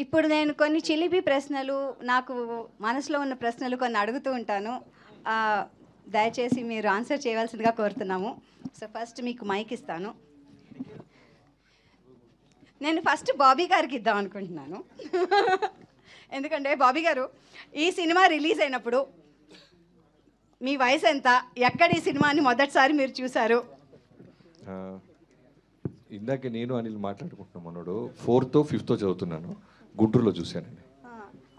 ఇప్పుడు నేను కొన్ని చిలిపి ప్రశ్నలు, నాకు మనసులో ఉన్న ప్రశ్నలు కొన్ని అడుగుతూ ఉంటాను. దయచేసి మీరు ఆన్సర్ చేయవలసిందిగా కోరుతున్నాము. సో ఫస్ట్ మీకు మైక్ ఇస్తాను. నేను ఫస్ట్ బాబీ గారికి ఇద్దాం అనుకుంటున్నాను. ఎందుకంటే బాబీ గారు, ఈ సినిమా రిలీజ్ అయినప్పుడు మీ వయసు ఎంత, ఎక్కడ ఈ సినిమాని మొదటిసారి మీరు చూశారు? ఇందాక నేను అనిల్ మాట్లాడుకుంటున్నాం, మనోడు 4th 5th చదువుతున్నాను, గుంటూరులో చూశానండి.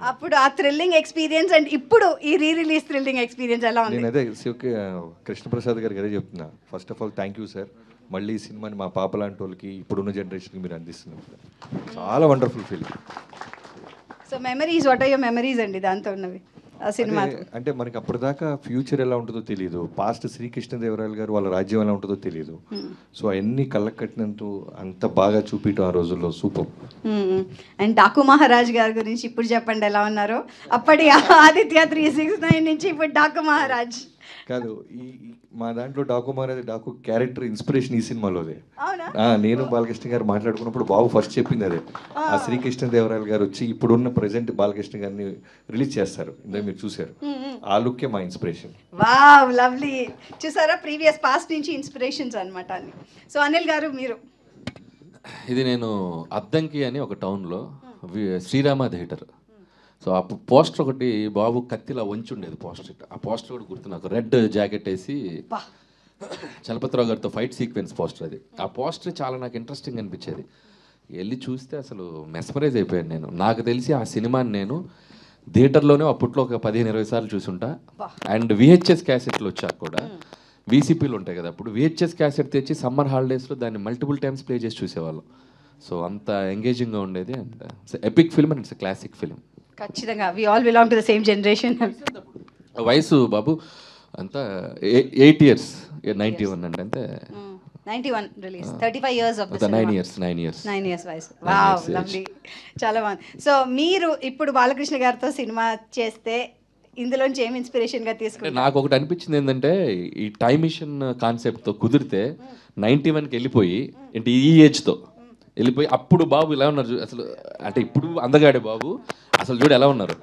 అప్పుడు ఆ థ్రిల్లింగ్ ఎక్స్పీరియన్స్ అండ్ ఇప్పుడు ఈ రీ రిలీజ్ థ్రిల్లింగ్ ఎక్స్పీరియన్స్ ఎలా ఉంది? నేను అదే కృష్ణప్రసాద్ గారికి అదే చెప్తున్నా. First of all thank you sir. మళ్ళీ ఈ సినిమాని మా పాప లాంటి వాళ్ళకి, ఇప్పుడున్న జనరేషన్కి మీరు అందిస్తున్నారు. చాలా wonderful feel. So memories, what are your memories అండి దాంతో ఉన్నవి ఆ సినిమా? అంటే మనకి అప్పటిదాకా ఫ్యూచర్ ఎలా ఉంటుందో తెలియదు, పాస్ట్ శ్రీకృష్ణదేవరాయలు గారు వాళ్ళ రాజ్యం ఎలా ఉంటుందో తెలియదు. సో అవన్నీ కళ్ళకు కట్టినంత అంత బాగా చూపించడం ఆ రోజుల్లో సూపర్. అండ్ డాకు మహారాజ్ గారి గురించి ఇప్పుడు చెప్పండి ఎలా ఉన్నారో. అప్పటి ఆదిత్య 369 నుంచి ఇప్పుడు డాకు మహారాజ్ కాదు, ఈ మా దాంట్లో డాకు మహారాజ్ డాకు క్యారెక్టర్ ఇన్స్పిరేషన్ ఈ సినిమాలోదే. నేను బాలకృష్ణ గారు మాట్లాడుకున్నప్పుడు బాబు ఫస్ట్ చెప్పింది అదే. ఆ శ్రీకృష్ణదేవరాయలు గారు వచ్చి ఇప్పుడున్న ప్రెసెంట్ బాలకృష్ణ గారిని రిలీజ్ చేస్తారు, ఇందాక మీరు చూసారు. ఆ లుక్కే మా ఇన్స్పిరేషన్. Wow, lovely. చూసారా, ప్రీవియస్ పాస్ట్ నుంచి ఇన్స్పిరేషన్స్ అనమాట అన్ని. సో అనిల్ గారు మీరు? ఇది నేను అద్దంకి అని ఒక టౌన్లో శ్రీరామ థియేటర్. సో ఆ పోస్టర్ ఒకటి బాబు కత్తిలా వంచి ఉండేది పోస్టర్. ఆ పోస్టర్ కూడా గుర్తు నాకు, రెడ్ జాకెట్ వేసి చలపతిరావు గారితో ఫైట్ సీక్వెన్స్ పోస్టర్. అది ఆ పోస్టర్ చాలా నాకు ఇంట్రెస్టింగ్ అనిపించేది. వెళ్ళి చూస్తే అసలు మెస్మరైజ్ అయిపోయాను నేను. నాకు తెలిసి ఆ సినిమాని నేను థియేటర్లోనే అప్పట్లో ఒక 15-20 సార్లు చూసుంటా. అండ్ విహెచ్ఎస్ క్యాసెట్లు వచ్చాక కూడా, వీసీపీలు ఉంటాయి కదా అప్పుడు, విహెచ్ఎస్ క్యాసెట్ తెచ్చి సమ్మర్ హాలిడేస్లో దాన్ని మల్టిపుల్ టైమ్స్ ప్లే చేసి చూసేవాళ్ళం. సో అంత ఎంగేజింగ్గా ఉండేది. And it's epic film and it's classic film. ఖచ్చితంగా we all belong to the same generation. వయసు బాబు అంతా 8 years, 91 అండి, అంతే. 91 రిలీజ్, 35 years ఆఫ్ ద సినిమా. 9 years వయసు. వావ్, లవ్లీ, చాలా బాగుంది. సో మీరు ఇప్పుడు బాలకృష్ణ గారితో సినిమా చేస్తే ఇందులోంచి ఏం ఇన్స్పిరేషన్గా తీసుకుంటారు? నాకు ఒకటి అనిపించింది ఏంటంటే, ఈ టైమ్ మిషన్ కాన్సెప్ట్తో కుదిరితే 91కి వెళ్ళిపోయి, అంటే ఈ ఏజ్తో వెళ్ళిపోయి అప్పుడు బాబు ఇలా ఉన్నారు అసలు. అంటే ఇప్పుడు అందగాడే బాబు, అసలు చూడు ఎలా ఉన్నారు.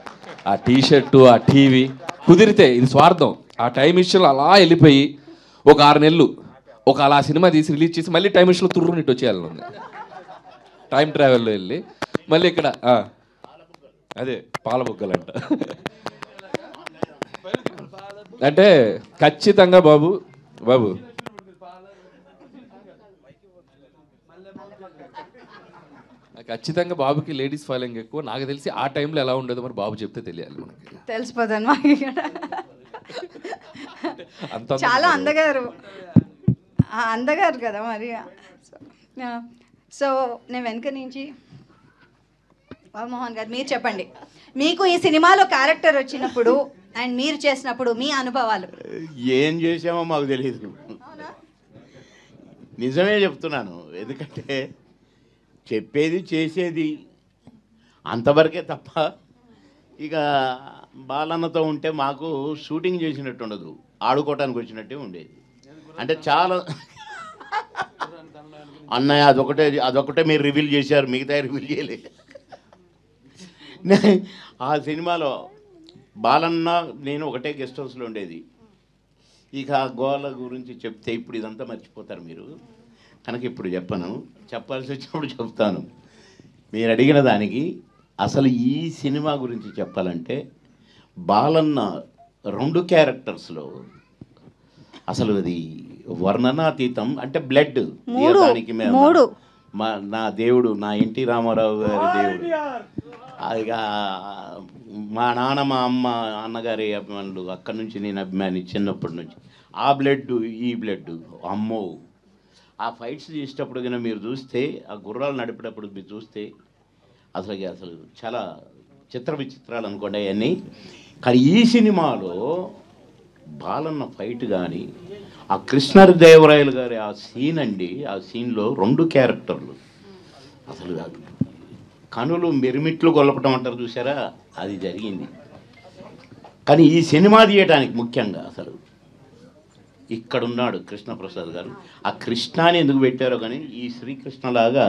ఆ టీషర్టు, ఆ టీవీ కుదిరితే, ఇది స్వార్థం. ఆ టైం మిషన్లో అలా వెళ్ళిపోయి ఒక 6 నెలలు ఒక అలా సినిమా తీసి రిలీజ్ చేసి మళ్ళీ టైం మిషన్లో తుర్రునిట్టు వచ్చేయాలని ఉంది. టైం ట్రావెల్లో వెళ్ళి మళ్ళీ ఇక్కడ అదే పాలబుగ్గలంట. అంటే ఖచ్చితంగా బాబు ఖచ్చితంగా బాబుకి లేడీస్ ఫాలోయింగ్ ఎక్కువ. నాకు తెలిసి ఆ టైంలో ఎలా ఉండేదో మరి బాబు చెప్తే తెలియాలి మనకి. తెలిసిపోతాను మాకు. చాలా అందగారు కదా మరి. సో నేను వెనక నుంచి మోహన్ గారు మీరు చెప్పండి, మీకు ఈ సినిమాలో క్యారెక్టర్ వచ్చినప్పుడు అండ్ మీరు చేసినప్పుడు మీ అనుభవాలు. ఏం చేసామో మాకు తెలియదు, నిజమే చెప్తున్నాను. ఎందుకంటే చెప్పేది చేసేది అంతవరకే తప్ప, ఇక బాలన్నతో ఉంటే మాకు షూటింగ్ చేసినట్టు ఉండదు, ఆడుకోవటానికి వచ్చినట్టే ఉండేది. అంటే చాలా అన్నయ్య అదొకటే మీరు రివీల్ చేశారు, మిగతా రివీల్ చేయలేదు. ఆ సినిమాలో బాలన్న నేను ఒకటే గెస్ట్ హౌస్లో ఉండేది. ఇక ఆ గోల గురించి చెప్తే ఇప్పుడు ఇదంతా మర్చిపోతారు మీరు, కనుక ఇప్పుడు చెప్పను. చెప్పాల్సి వచ్చినప్పుడు చెప్తాను. మీరు అడిగిన దానికి అసలు ఈ సినిమా గురించి చెప్పాలంటే, బాలన్న 2 క్యారెక్టర్స్లో అసలు అది వర్ణనాతీతం. అంటే బ్లడ్ దానికి నా దేవుడు, నా ఎన్టీ రామారావు గారి దేవుడు, ఇక మా నాన్న మా అమ్మ అన్నగారి అభిమానులు, అక్కడి నుంచి నేను అభిమాని చిన్నప్పటి నుంచి. ఆ బ్లడ్ ఈ బ్లడ్ అమ్మో. ఆ ఫైట్స్ చేసేటప్పుడు కన్నా మీరు చూస్తే, ఆ గుర్రాలు నడిపేటప్పుడు మీరు చూస్తే అసలు చాలా విచిత్రాలు అనుకోండి అవన్నీ. కానీ ఈ సినిమాలో బాలన్న ఫైట్ కానీ, ఆ కృష్ణదేవరాయలు గారి ఆ సీన్ అండి, ఆ సీన్లో 2 క్యారెక్టర్లు అసలు కనులు మిరిమిట్లు గొల్లపటం అంటారు చూసారా, అది జరిగింది. కానీ ఈ సినిమా తీయటానికి ముఖ్యంగా అసలు ఇక్కడున్నాడు కృష్ణప్రసాద్ గారు. ఆ కృష్ణాని ఎందుకు పెట్టారో కానీ, ఈ శ్రీకృష్ణలాగా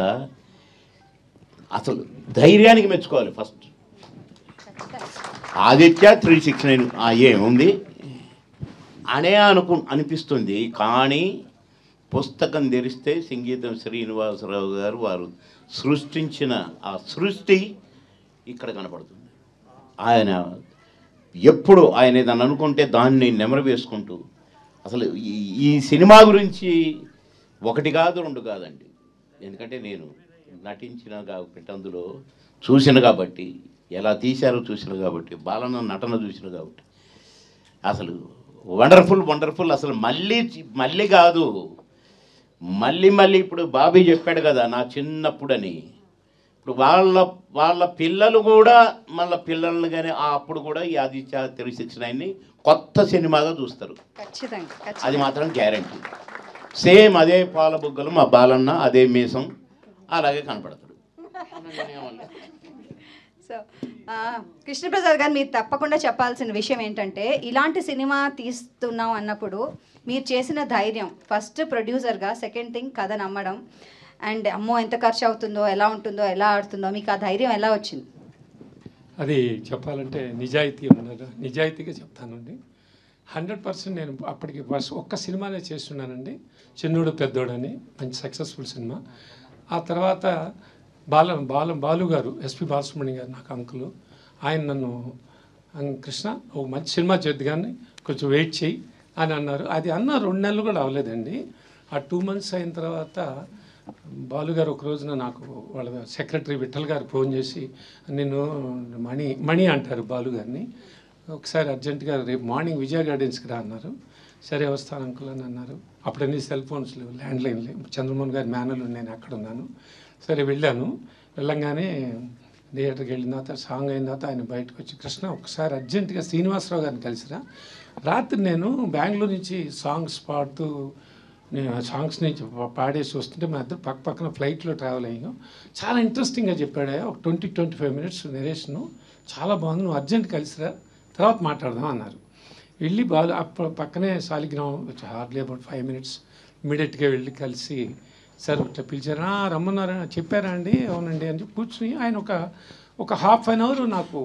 అసలు ధైర్యానికి మెచ్చుకోవాలి ఫస్ట్. ఆదిత్య 369 ఏముంది అనే అనిపిస్తుంది. కానీ పుస్తకం తెరిస్తే సంగీతం శ్రీనివాసరావు గారు వారు సృష్టించిన ఆ సృష్టి ఇక్కడ కనపడుతుంది. ఆయన ఎప్పుడు ఆయన ఏదన్నా అనుకుంటే దాన్ని నెమరు వేసుకుంటూ అసలు ఈ సినిమా గురించి ఒకటి కాదు రెండు కాదండి. ఎందుకంటే నేను నటించిన కాబట్టి అందులో చూసిన కాబట్టి, ఎలా తీశారో చూసిన కాబట్టి, బాలన్న నటన చూసిన కాబట్టి అసలు వండర్ఫుల్. అసలు మళ్ళీ కాదు, మళ్ళీ ఇప్పుడు బాబీ చెప్పాడు కదా నా చిన్నప్పుడని. ఇప్పుడు వాళ్ళ పిల్లలు కూడా మళ్ళీ పిల్లల్ని కానీ అప్పుడు కూడా ఈ ఆదిత్య 369ని కొత్త సినిమాగా చూస్తారు. అది మాత్రం గ్యారంటీ. సేమ్ అదే పాల బుగ్గలు మా బాలన్న, అదే మీసం, అలాగే కనపడతాడు. సో కృష్ణప్రసాద్ గారు, మీరు తప్పకుండా చెప్పాల్సిన విషయం ఏంటంటే, ఇలాంటి సినిమా తీస్తున్నాం అన్నప్పుడు మీరు చేసిన ధైర్యం, ఫస్ట్ ప్రొడ్యూసర్గా, సెకండ్ థింగ్ కథ నమ్మడం, అండ్ అమ్మో ఎంత ఖర్చు అవుతుందో, ఎలా ఉంటుందో, ఎలా ఆడుతుందో, మీకు ఆ ధైర్యం ఎలా వచ్చింది? అది చెప్పాలంటే నిజాయితీగా చెప్తానండి. 100% నేను అప్పటికి ఒక్క సినిమానే చేస్తున్నానండి, చిన్నోడు పెద్దోడని, మంచి సక్సెస్ఫుల్ సినిమా. ఆ తర్వాత బాలు గారు, ఎస్పి బాలసుబ్రహ్మణ్యం గారు నాకు అంకులు, ఆయన నన్ను కృష్ణ ఓ మంచి సినిమా చేద్దు కానీ కొంచెం వెయిట్ చేయి అని అన్నారు. అది అన్న 2 నెలలు కూడా అవ్వలేదండి. ఆ 2 months అయిన తర్వాత బాలుగారు ఒక రోజున నాకు వాళ్ళ సెక్రటరీ విఠల్ గారు ఫోన్ చేసి, నేను మణి అంటారు బాలుగారిని, ఒకసారి అర్జెంటుగా రేపు మార్నింగ్ విజయ గార్డెన్స్కి రా అన్నారు. సరే వస్తాను అంకుల్ అని అన్నారు. అప్పుడన్నీ సెల్ ఫోన్స్ లేవు, ల్యాండ్లైన్ లేవు. చంద్రమోహన్ గారి మేనలు నేను అక్కడ ఉన్నాను. సరే వెళ్ళాను. వెళ్ళంగానే థియేటర్కి వెళ్ళిన తర్వాత సాంగ్ అయిన తర్వాత ఆయన బయటకు వచ్చి, కృష్ణ ఒకసారి అర్జెంటుగా శ్రీనివాసరావు గారిని కలిసిరా. రాత్రి నేను బెంగళూరు నుంచి సాంగ్స్ పాడుతూ సాంగ్స్ నుంచి పాడేసి వస్తుంటే మా ఇద్దరు పక్కన ఫ్లైట్లో ట్రావెల్ అయ్యాం. చాలా ఇంట్రెస్టింగ్గా చెప్పాడు. ఒక 20-25 minutes నెరేషను చాలా బాగుంది, నువ్వు అర్జెంట్ కలిసిరా, తర్వాత మాట్లాడదాం అన్నారు. వెళ్ళి అప్పుడు పక్కనే సాలిగ్రామం, హార్డ్లీ అబౌట్ 5 minutes. ఇమీడియట్గా వెళ్ళి కలిసి, సార్ ఇట్లా పిలిచారా, రమ్మన్నారా, చెప్పారా అండి, అవునండి అని చెప్పి కూర్చుని ఆయన ఒక ½ an hour నాకు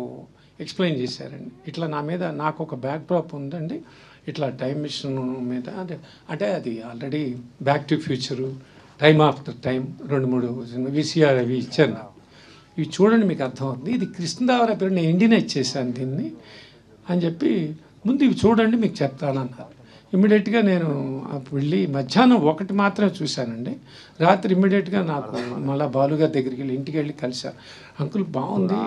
ఎక్స్ప్లెయిన్ చేశారండి. ఇట్లా నా మీద నాకు ఒక బ్యాక్ డ్రాప్ ఉందండి, ఇట్లా టైం మిషన్ మీద, అంటే అది already back to future, time after time 2-3 VCR అవి ఇచ్చారు నాకు. ఇవి చూడండి మీకు అర్థమవుతుంది, ఇది కృష్ణదేవరాయ పేరు, నేను ఇండియన్ ఇచ్చేసాను దీన్ని అని చెప్పి, ముందు ఇవి చూడండి మీకు చెప్తానన్నారు. ఇమ్మీడియట్గా నేను వెళ్ళి మధ్యాహ్నం 1 మాత్రమే చూశానండి. రాత్రి ఇమ్మీడియట్గా నాకు మళ్ళీ బాలుగారి దగ్గరికి వెళ్ళి ఇంటికి వెళ్ళి కలిసా. అంకుల్ బాగుంది,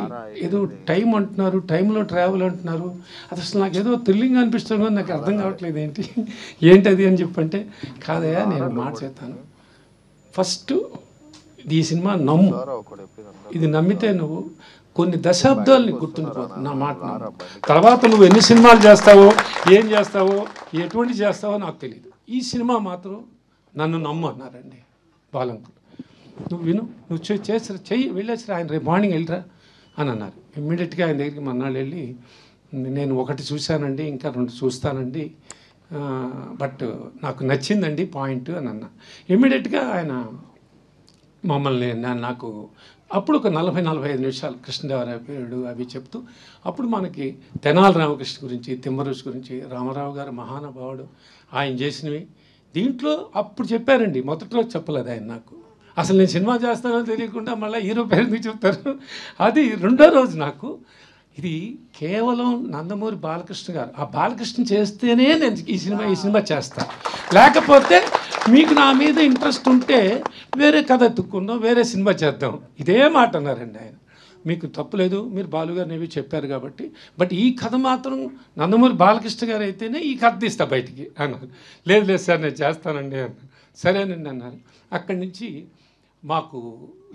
ఏదో టైం అంటున్నారు, టైంలో ట్రావెల్ అంటున్నారు, అది అసలు నాకు ఏదో థ్రిల్లింగ్ అనిపిస్తుంది, నాకు అర్థం కావట్లేదు ఏంటది అని చెప్పంటే, కాదయ్యా నేను మాట చేస్తాను, ఫస్ట్ ఈ సినిమా నమ్ము, ఇది నమ్మితే నువ్వు కొన్ని దశాబ్దాలని గుర్తుండిపోతుంది నా మాట. తర్వాత నువ్వు ఎన్ని సినిమాలు చేస్తావో, ఏం చేస్తావో, ఎటువంటి చేస్తావో నాకు తెలియదు, ఈ సినిమా మాత్రం నన్ను నమ్ము అన్నారండి బాలంకులు. నువ్వు విను, నువ్వు చెయ్యి, వెళ్ళేసిరా, ఆయన రేపు మార్నింగ్ వెళ్ళిరా అని అన్నారు. ఇమ్మీడియట్గా ఆయన దగ్గరికి మన్నాళ్ళు వెళ్ళి, నేను 1 చూశానండి, ఇంకా 2 చూస్తానండి, బట్ నాకు నచ్చిందండి పాయింట్ అని అన్నా. ఇమ్మీడియట్గా ఆయన మమ్మల్ని నాకు అప్పుడు ఒక 40-45 నిమిషాలు కృష్ణదేవరాయ పేరుడు అవి చెప్తూ, అప్పుడు మనకి తెనాలి రామకృష్ణ గురించి, తిమ్మరుష్ గురించి, రామారావు గారు మహానుభావుడు, ఆయన చేసినవి దీంట్లో అప్పుడు చెప్పారండి. మొదటి రోజు చెప్పలేదు ఆయన నాకు, అసలు నేను సినిమా చేస్తానో తెలియకుండా మళ్ళీ హీరో పేరు చెప్తారు. అది 2వ రోజు నాకు ఇది కేవలం నందమూరి బాలకృష్ణ గారు, ఆ బాలకృష్ణ చేస్తేనే నేను ఈ సినిమా చేస్తాను, లేకపోతే మీకు నా మీద ఇంట్రెస్ట్ ఉంటే వేరే కథ ఎత్తుక్కుందాం, వేరే సినిమా చేద్దాం, ఇదే మాట అన్నారండి ఆయన. మీకు తప్పులేదు, మీరు బాలుగారిని ఏవి చెప్పారు కాబట్టి, బట్ ఈ కథ మాత్రం నందమూరి బాలకృష్ణ గారు అయితేనే ఈ కథ తీస్తా బయటికి అన్నారు. లేదు సార్ నేను చేస్తానండి అన్నారు. సరేనండి అన్నారు. అక్కడి నుంచి మాకు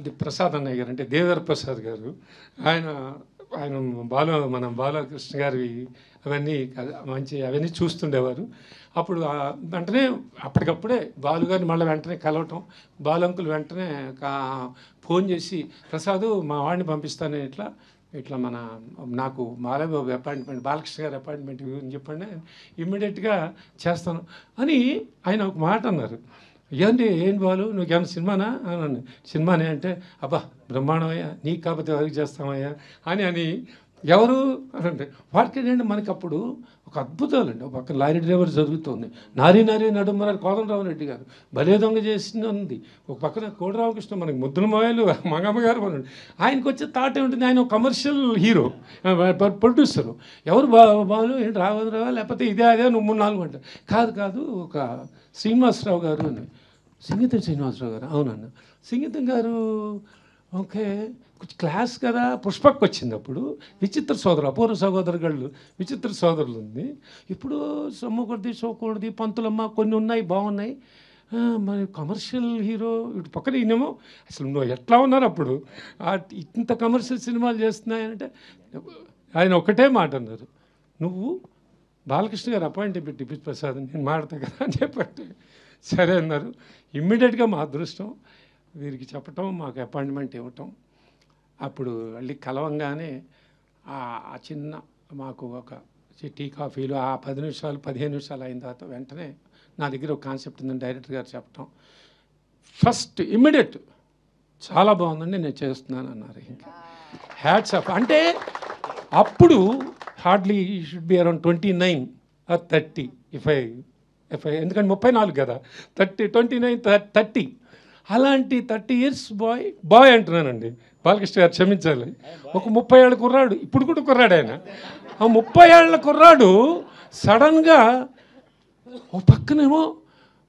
ఇది ప్రసాద్ అన్నయ్య గారు, అంటే దేవర ప్రసాద్ గారు, ఆయన మన బాలకృష్ణ గారి అవన్నీ అవన్నీ చూస్తుండేవారు. అప్పుడు వెంటనే అప్పటికప్పుడే బాలుగారిని మళ్ళీ వెంటనే కలవటం, బాలంకులు వెంటనే ఫోన్ చేసి, ప్రసాద్ మా వాడిని పంపిస్తాను, ఇట్లా నాకు మాలబాబు అపాయింట్మెంట్, బాలకృష్ణ గారి అపాయింట్మెంట్ అని చెప్పండి, ఇమ్మీడియట్గా చేస్తాను అని ఆయన ఒక మాట అన్నారు. ఏం బాలు నువ్వేమన్నా సినిమానా అని. సినిమానే అంటే అబ్బా బ్రహ్మాండమయ్యా, నీకు కాకపోతే ఎవరికి చేస్తామయ్యా అని ఎవరు అంటే వాటికేంటంటే మనకి అప్పుడు ఒక అద్భుతాలండి. ఒక పక్క లారీ డ్రైవర్ జరుగుతుంది, నారీ నడుమరాలు కోదండరావు రెడ్డి గారు భలే దొంగ చేసింది ఉంది. ఒక పక్కన కోడిరామకృష్ణ మనకి ముద్దుల మొబైల్ మంగమ్మ గారు మనకి. ఆయనకు వచ్చే థాట్ ఏమిటంది, ఆయన ఒక కమర్షియల్ హీరో ప్రొడ్యూసరు. ఎవరు బాలు ఏంటి రావా లేకపోతే అదే నువ్వు 3-4 గంటలు కాదు ఒక శ్రీనివాసరావు గారు అని. సంగీతం శ్రీనివాసరావు గారు అవునన్న. సంగీతం గారు ఓకే క్లాస్ కదా. పుష్పక్ వచ్చింది అప్పుడు, విచిత్ర సోదరు అపూర్వ సహోదరులు విచిత్ర సోదరులు ఉంది. ఇప్పుడు సొమ్మకొడిది సోకూడది పంతులమ్మ కొన్ని ఉన్నాయి బాగున్నాయి. మరి కమర్షియల్ హీరో ఇటు పక్కన ఈయనేమో అసలు నువ్వు ఎట్లా ఉన్నారు అప్పుడు ఇంత కమర్షియల్ సినిమాలు చేస్తున్నాయంటే ఆయన ఒకటే మాట అన్నారు, నువ్వు బాలకృష్ణ గారు అపాయింట్ పెట్టి ప్రసాద్ నేను మాడతా కదా అని చెప్పండి. సరే అన్నారు. ఇమ్మీడియట్గా మా అదృష్టం వీరికి చెప్పటం, మాకు అపాయింట్మెంట్ ఇవ్వటం. అప్పుడు మళ్ళీ కలవంగానే ఆ చిన్న మాకు ఒక టీ కాఫీలు ఆ 10 నిమిషాలు 15 నిమిషాలు అయిన తర్వాత వెంటనే నా దగ్గర ఒక కాన్సెప్ట్ ఉందని డైరెక్టర్ గారు చెప్పటం. ఫస్ట్ ఇమ్మీడియట్ చాలా బాగుందండి నేను చేస్తున్నాను అన్నారు. ఇంకా హ్యాట్స్ ఆఫ్. అంటే అప్పుడు hardly should be around 29 or 30 if I ఎందుకంటే 34 కదా 29-30 అలాంటి 30 years బాయ్ అంటున్నానండి. బాలకృష్ణ గారు క్షమించాలి. ఒక 30 ఏళ్ళ కుర్రాడు, ఇప్పుడు కూడా కుర్రాడు ఆయన. ఆ 30 ఏళ్ళ కుర్రాడు సడన్గా ఓ పక్కనేమో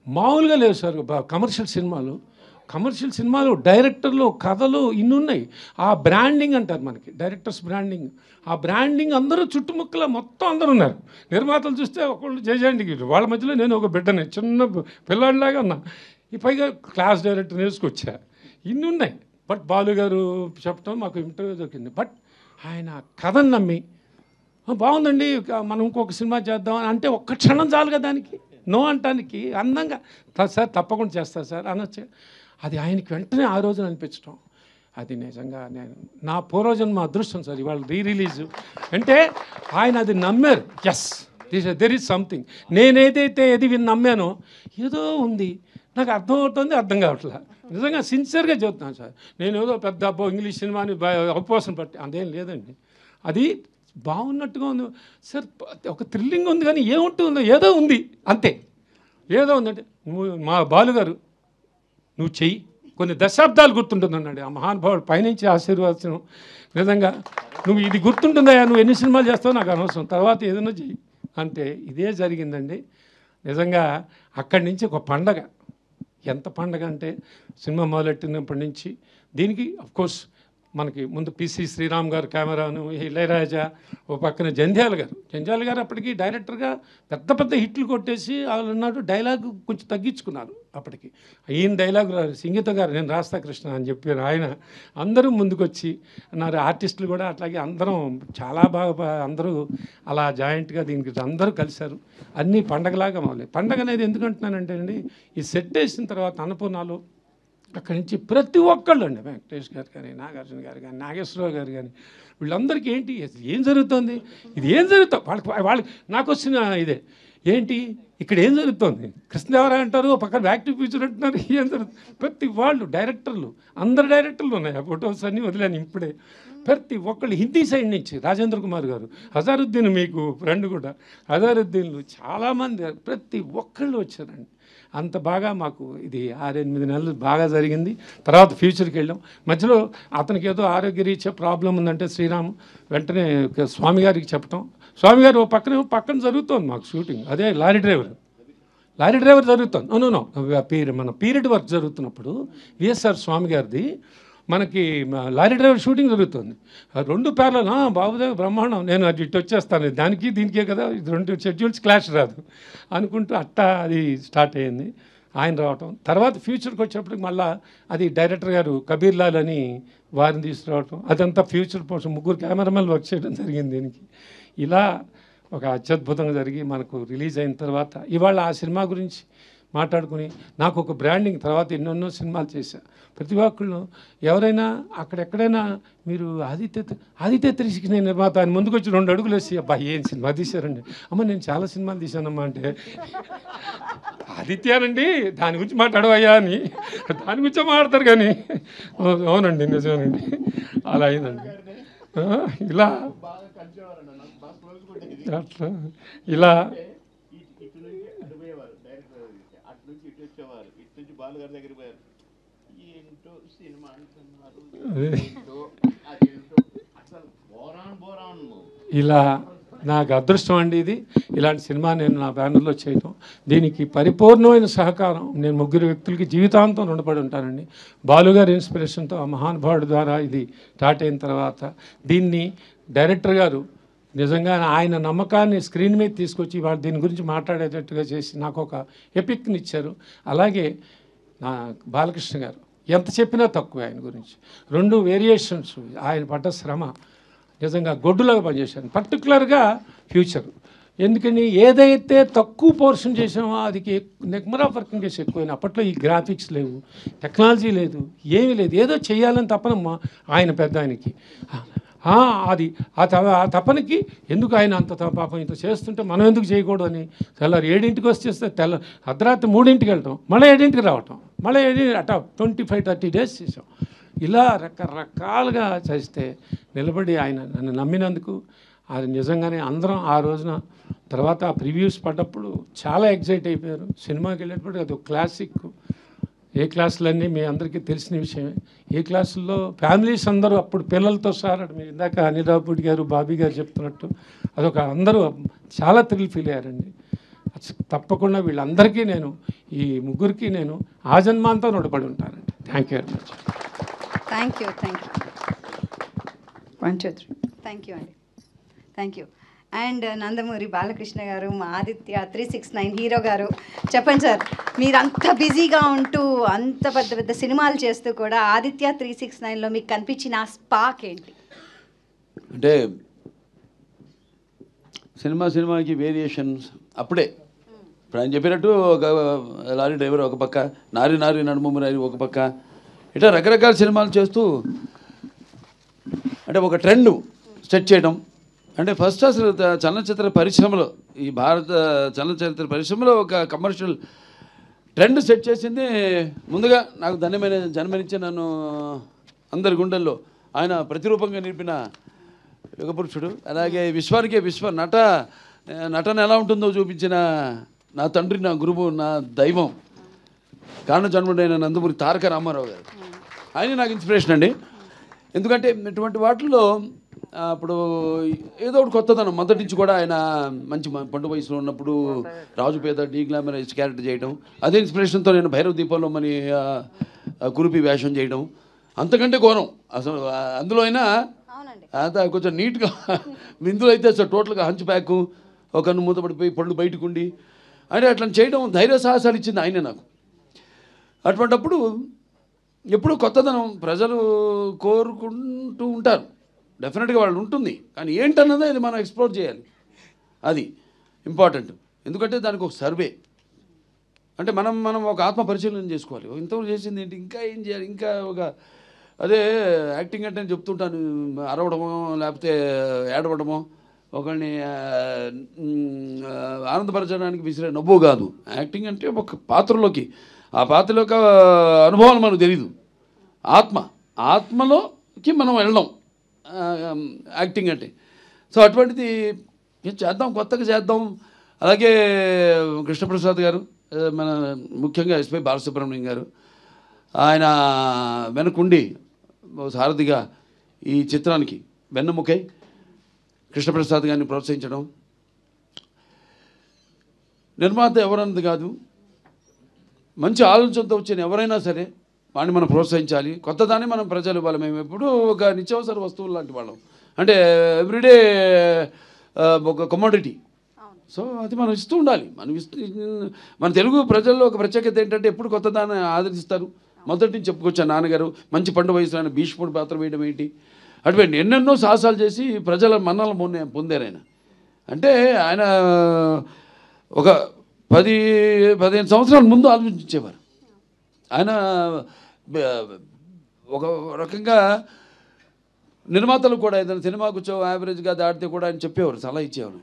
మామూలుగా లేవు సార్ కమర్షియల్ సినిమాలు డైరెక్టర్లు కథలు ఇన్ని ఉన్నాయి. ఆ బ్రాండింగ్ అంటారు మనకి డైరెక్టర్స్ బ్రాండింగ్. ఆ బ్రాండింగ్ అందరూ చుట్టుముక్కల మొత్తం అందరూ ఉన్నారు. నిర్మాతలు చూస్తే ఒకళ్ళు జయజాండికి వాళ్ళ మధ్యలో నేను ఒక బిడ్డని చిన్న పిల్లాడిలాగా ఉన్నా. ఈ పైగా క్లాస్ డైరెక్టర్ నేర్చుకొచ్చా. ఇన్ని ఉన్నాయి. బట్ బాలు గారు చెప్పడం మాకు ఇంటర్వ్యూ దొరికింది. బట్ ఆయన కథను నమ్మి బాగుందండి మనం ఇంకొక సినిమా చేద్దాం అంటే ఒక్క క్షణం చాలుగా దానికి నో అంటానికి అందంగా సార్ తప్పకుండా చేస్తా సార్ అనొచ్చు. అది ఆయనకి వెంటనే ఆ రోజున అనిపించడం అది నిజంగా నేను నా పూర్వజన్మ అదృష్టం సార్. ఇవాళ రిలీజ్ అంటే ఆయన అది నమ్మారు. Yes there is something. నేనేదైతే నమ్మానో ఏదో ఉంది నాకు అర్థమవుతుంది, అర్థం కావట్లా. నిజంగా సిన్సియర్గా చెప్తున్నాను సార్. నేను ఏదో పెద్ద ఇంగ్లీష్ సినిమాని అవపోసం పట్టి అదేం లేదండి. అది బాగున్నట్టుగా ఉంది సార్. ఒక థ్రిల్లింగ్ ఉంది కానీ ఏముంటుందో ఏదో ఉంది అంతే. ఏదో ఉందంటే మా బాలుగారు నువ్వు చెయ్యి కొన్ని దశాబ్దాలు గుర్తుంటుందన్నాడు ఆ మహానుభావుడు పైనుంచి ఆశీర్వాదం. నిజంగా నువ్వు ఇది గుర్తుంటుందా, నువ్వు ఎన్ని సినిమాలు చేస్తావు నాకు అనవసరం, తర్వాత ఏదైనా చెయ్యి అంటే ఇదే జరిగిందండి. నిజంగా అక్కడి నుంచి ఒక పండగ. ఎంత పండగ అంటే సినిమా మొదలెట్టినప్పటి నుంచి దీనికి అఫ్కోర్స్ మనకి ముందు పిసి శ్రీరామ్ గారు కెమెరాను, ఇళయరాజా, ఓ పక్కన జంధ్యాల గారు అప్పటికి డైరెక్టర్గా పెద్ద హిట్లు కొట్టేసి వాళ్ళు ఉన్నాడు. డైలాగ్ కొంచెం తగ్గించుకున్నారు అప్పటికి. ఈయన డైలాగ్ సంగీత గారు నేను రాస్తా కృష్ణ అని చెప్పారు ఆయన. అందరూ ముందుకొచ్చి అన్నారు. ఆర్టిస్టులు కూడా అట్లాగే అందరం చాలా బాగా అందరూ అలా జాయింట్గా దీనికి అందరూ కలిశారు. అన్నీ పండగలాగా మొదలై. పండగ అనేది ఎందుకంటున్నానంటే అండి ఈ సెట్ వేసిన తర్వాత అన్నపూర్ణాలు అక్కడి నుంచి ప్రతి ఒక్కళ్ళు అండి వెంకటేష్ గారు కానీ నాగార్జున గారు కానీ నాగేశ్వరరావు గారు కానీ వీళ్ళందరికీ ఏంటి ఏం జరుగుతుంది, ఇది ఏం జరుగుతుంది వాళ్ళకి నాకు వచ్చిన ఇదే ఏంటి ఇక్కడ ఏం జరుగుతుంది. కృష్ణదేవరాయ అంటారు, పక్కన యాక్టివ్ ఫ్యూచర్ అంటున్నారు. ఏం జరుగుతుంది ప్రతి వాళ్ళు డైరెక్టర్లు అందరు డైరెక్టర్లు ఉన్నాయి. ఆ ఫొటోస్ అన్నీ వదిలేను ఇప్పుడే. ప్రతి ఒక్కళ్ళు హిందీ సైడ్ నుంచి రాజేంద్ర కుమార్ గారు, హజారుద్దీన్ మీకు ఫ్రెండ్ కూడా, హజారుద్దీన్లు చాలామంది ప్రతి ఒక్కళ్ళు వచ్చారండి. అంత బాగా మాకు ఇది 6-8 నెలలు బాగా జరిగింది. తర్వాత ఫ్యూచర్కి వెళ్ళాం. మధ్యలో అతనికి ఏదో ఆరోగ్యరీత్యా ప్రాబ్లం ఉందంటే శ్రీరామ్ వెంటనే స్వామి గారికి చెప్పటం. స్వామి గారు పక్కన జరుగుతుంది మాకు షూటింగ్. అదే లారీ డ్రైవర్ జరుగుతుంది. నో మన పీరియడ్ వర్క్ జరుగుతున్నప్పుడు విఎస్ఆర్ స్వామి గారిది మనకి లారీ డ్రైవర్ షూటింగ్ జరుగుతుంది. 2 ప్యారలల్ బాబుదేవ్ బ్రహ్మాండం, నేను అది ఇటు వచ్చేస్తాను దానికి దీనికే కదా, ఇది 2 షెడ్యూల్స్ క్లాష్ రాదు అనుకుంటూ అట్టా అది స్టార్ట్ అయ్యింది. ఆయన రావటం తర్వాత ఫ్యూచర్కి వచ్చేప్పటికి మళ్ళీ అది డైరెక్టర్ గారు కబీర్ లాల్ అని వారిని తీసుకురావటం, అదంతా ఫ్యూచర్ కోసం 3 కెమెరామెన్ వర్క్ చేయడం జరిగింది దీనికి. ఇలా ఒక అత్యద్భుతంగా జరిగి మనకు రిలీజ్ అయిన తర్వాత ఇవాళ ఆ సినిమా గురించి మాట్లాడుకుని నాకు ఒక బ్రాండింగ్ తర్వాత ఎన్నెన్నో సినిమాలు చేశా. ప్రతి ఒక్కళ్ళు ఎవరైనా అక్కడెక్కడైనా మీరు ఆదిత్య 369 నిర్మాత అని ముందుకు వచ్చి 2 అడుగులు వేసి అబ్బా ఏం సినిమా తీశారండి, అమ్మ నేను చాలా సినిమాలు తీశానమ్మా అంటే ఆదిత్యానండి దాని గురించి మాట్లాడవయ్యా అని దాని గురించే మాట్లాడతారు కానీ అవునండి నిజమేనండి అలా అయిందండి. ఇలా అట్లా ఇలా ఇలా నాకు అదృష్టం అండి ఇది. ఇలాంటి సినిమా నేను నా బ్యానర్లో చేయటం, దీనికి పరిపూర్ణమైన సహకారం నేను 3 వ్యక్తులకి జీవితాంతం రుణపడి ఉంటానండి. బాలుగారి ఇన్స్పిరేషన్తో ఆ మహానుభావుడి ద్వారా ఇది స్టార్ట్ అయిన తర్వాత దీన్ని డైరెక్టర్ గారు నిజంగా ఆయన నమ్మకాన్ని స్క్రీన్ మీద తీసుకొచ్చి వాళ్ళు దీని గురించి మాట్లాడేటట్టుగా చేసి నాకు ఒక ఎపిక్ని ఇచ్చారు. అలాగే నా బాలకృష్ణ గారు ఎంత చెప్పినా తక్కువ ఆయన గురించి. 2 వేరియేషన్స్ ఆయన పడ్డ శ్రమ నిజంగా గొడ్డులాగా పనిచేశాను. పర్టికులర్గా ఫ్యూచర్ ఎందుకని ఏదైతే తక్కువ పోర్షన్ చేసామో అది నెంబర్ ఆఫ్ వర్కింగ్ డేస్ ఎక్కువైనా అప్పట్లో ఈ గ్రాఫిక్స్ లేవు, టెక్నాలజీ లేదు, ఏమీ లేదు, ఏదో చేయాలని తప్పనమ్మా ఆయన పెద్ద ఆయనకి. అది ఆ తపనకి ఎందుకు ఆయన అంత పాపం ఇంత చేస్తుంటే మనం ఎందుకు చేయకూడదు అని తెల్లారి 7ంటికి వచ్చేస్తే అర్ధరాత్రి 3ంటికి వెళ్ళటం, మళ్ళీ 7ంటికి రావటం, మళ్ళీ 7 అట్లా 25-30 డేస్ చేసాం. ఇలా రకరకాలుగా చేస్తే నిలబడి ఆయన నన్ను నమ్మినందుకు అది నిజంగానే అందరం ఆ రోజున తర్వాత ఆ ప్రివ్యూస్ పడ్డప్పుడు చాలా ఎగ్జైట్ అయిపోయారు. సినిమాకి వెళ్ళేటప్పుడు అది ఒక క్లాసిక్. ఏ క్లాసులన్నీ మీ అందరికీ తెలిసిన విషయమే. ఏ క్లాసుల్లో ఫ్యామిలీస్ అందరూ అప్పుడు పిల్లలతో సార్ మీరు ఇందాక అనిల్ రావుపూడి గారు బాబీ గారు చెప్తున్నట్టు అదొక అందరూ చాలా థ్రిల్ ఫీల్ అయ్యారండి. తప్పకుండా వీళ్ళందరికీ నేను ఈ 3కి నేను ఆజన్మాంతం రుణపడి ఉంటానండి. Thank you very much. Thank you 1 2 3 thank you అండి. Thank you. And Nandamuri Balakrishna garu, మా ఆదిత్య 369 హీరో గారు, చెప్పండి సార్, మీరు అంత బిజీగా ఉంటూ అంత పెద్ద పెద్ద సినిమాలు చేస్తూ కూడా ఆదిత్య 369లో మీకు కనిపించిన స్పార్క్ ఏంటి? అంటే సినిమాకి వేరియేషన్స్ అప్పుడే ఇప్పుడు ఆయన చెప్పినట్టు ఒక లారీ డ్రైవర్ ఒక పక్క, నారి నడుము నారి ఒక పక్క, ఇట్లా రకరకాల సినిమాలు చేస్తూ అంటే ఒక ట్రెండ్ సెట్ చేయడం. అంటే ఫస్ట్ అసలు చలనచిత్ర పరిశ్రమలో ఈ భారత చలనచిత్ర పరిశ్రమలో ఒక కమర్షియల్ ట్రెండ్ సెట్ చేసింది ముందుగా నాకు జన్మనిచ్చే నన్ను అందరి గుండెల్లో ఆయన ప్రతిరూపంగా నిలిపిన యుగపురుషుడు. అలాగే విశ్వానికే నటన ఎలా ఉంటుందో చూపించిన నా తండ్రి, నా గురువు, నా దైవం, కారణ జన్ముడైన నందమూరి తారక రామారావు గారు. ఆయన నాకు ఇన్స్పిరేషన్ అండి. ఎందుకంటే ఇటువంటి వాటిల్లో అప్పుడు ఏదో ఒకటి కొత్తదనం మొదటి నుంచి కూడా ఆయన మంచి పండు వయసులో ఉన్నప్పుడు రాజు పేద డీగ్లామరైజ్ క్యారెక్టర్ చేయడం, అదే ఇన్స్పిరేషన్తో నేను భైరవ దీపంలో మని కురుపి వేషం చేయడం అంతకంటే ఘోరం అసలు. అందులో అయినా కొంచెం నీట్గా, ఇందులో అయితే అసలు టోటల్గా హంచ్ ప్యాక్, ఒక కన్ను మూతపడిపోయి పళ్ళు బయటకు ఉండి అంటే అట్లా చేయడం ధైర్య సాహసాలు ఇచ్చింది ఆయనే నాకు. అటువంటిప్పుడు ఎప్పుడూ కొత్తదనం ప్రజలు కోరుకుంటూ ఉంటారు, డెఫినెట్గా వాళ్ళు ఉంటుంది, కానీ ఏంటన్నదే అది మనం ఎక్స్ప్లోర్ చేయాలి, అది ఇంపార్టెంట్. ఎందుకంటే దానికి ఒక సర్వే అంటే మనం ఒక ఆత్మ పరిశీలన చేసుకోవాలి. ఇంతవరకు చేసింది ఏంటి, ఇంకా ఏం చేయాలి, ఇంకా ఒక అదే యాక్టింగ్ అంటే నేను చెప్తుంటాను, అరవడమో లేకపోతే ఏడవడమో ఒకరిని ఆనందపరచడానికి విసిరే నవ్వు కాదు. యాక్టింగ్ అంటే ఒక పాత్రలోకి, ఆ పాత్రలోకి అనుభవాలు మనకు తెలీదు, ఆత్మలోకి మనం వెళ్ళడం యాక్టింగ్ అంటే. సో అటువంటిది చేద్దాం, కొత్తగా చేద్దాం. అలాగే కృష్ణప్రసాద్ గారు, మన ముఖ్యంగా ఎస్పి బాలసుబ్రహ్మణ్యం గారు, ఆయన వెనకుండి సారథిగా ఈ చిత్రానికి వెన్నెముకై కృష్ణప్రసాద్ గారిని ప్రోత్సహించడం. నిర్మాత ఎవరన్నది కాదు, మంచి ఆలోచనతో వచ్చిన ఎవరైనా సరే వాడిని మనం ప్రోత్సహించాలి, కొత్తదాన్ని మనం ప్రజలు ఇవ్వాలి. మేము ఎప్పుడూ ఒక నిత్యావసర వస్తువులు లాంటి వాళ్ళం, అంటే ఎవ్రీడే ఒక కమోడిటీ. సో అది మనం ఇస్తూ ఉండాలి. మన తెలుగు ప్రజల్లో ఒక ప్రత్యేకత ఏంటంటే ఎప్పుడు కొత్తదాన్ని ఆదరిస్తారు. మొదటి నుంచి చెప్పుకొచ్చాను, నాన్నగారు మంచి పండు వయసులో ఆయన భీష్ముడు పాత్ర వేయడం ఏంటి, అటువంటి ఎన్నెన్నో సాహసాలు చేసి ప్రజల మన్నలను పొందారు ఆయన. అంటే ఆయన ఒక 10-15 సంవత్సరాల ముందు ఆలోచించేవారు. ఆయన ఒక రకంగా నిర్మాతలు కూడా ఏదైనా సినిమాకు యావరేజ్గా దాటితే కూడా ఆయన చెప్పేవారు, సలహా ఇచ్చేవారు,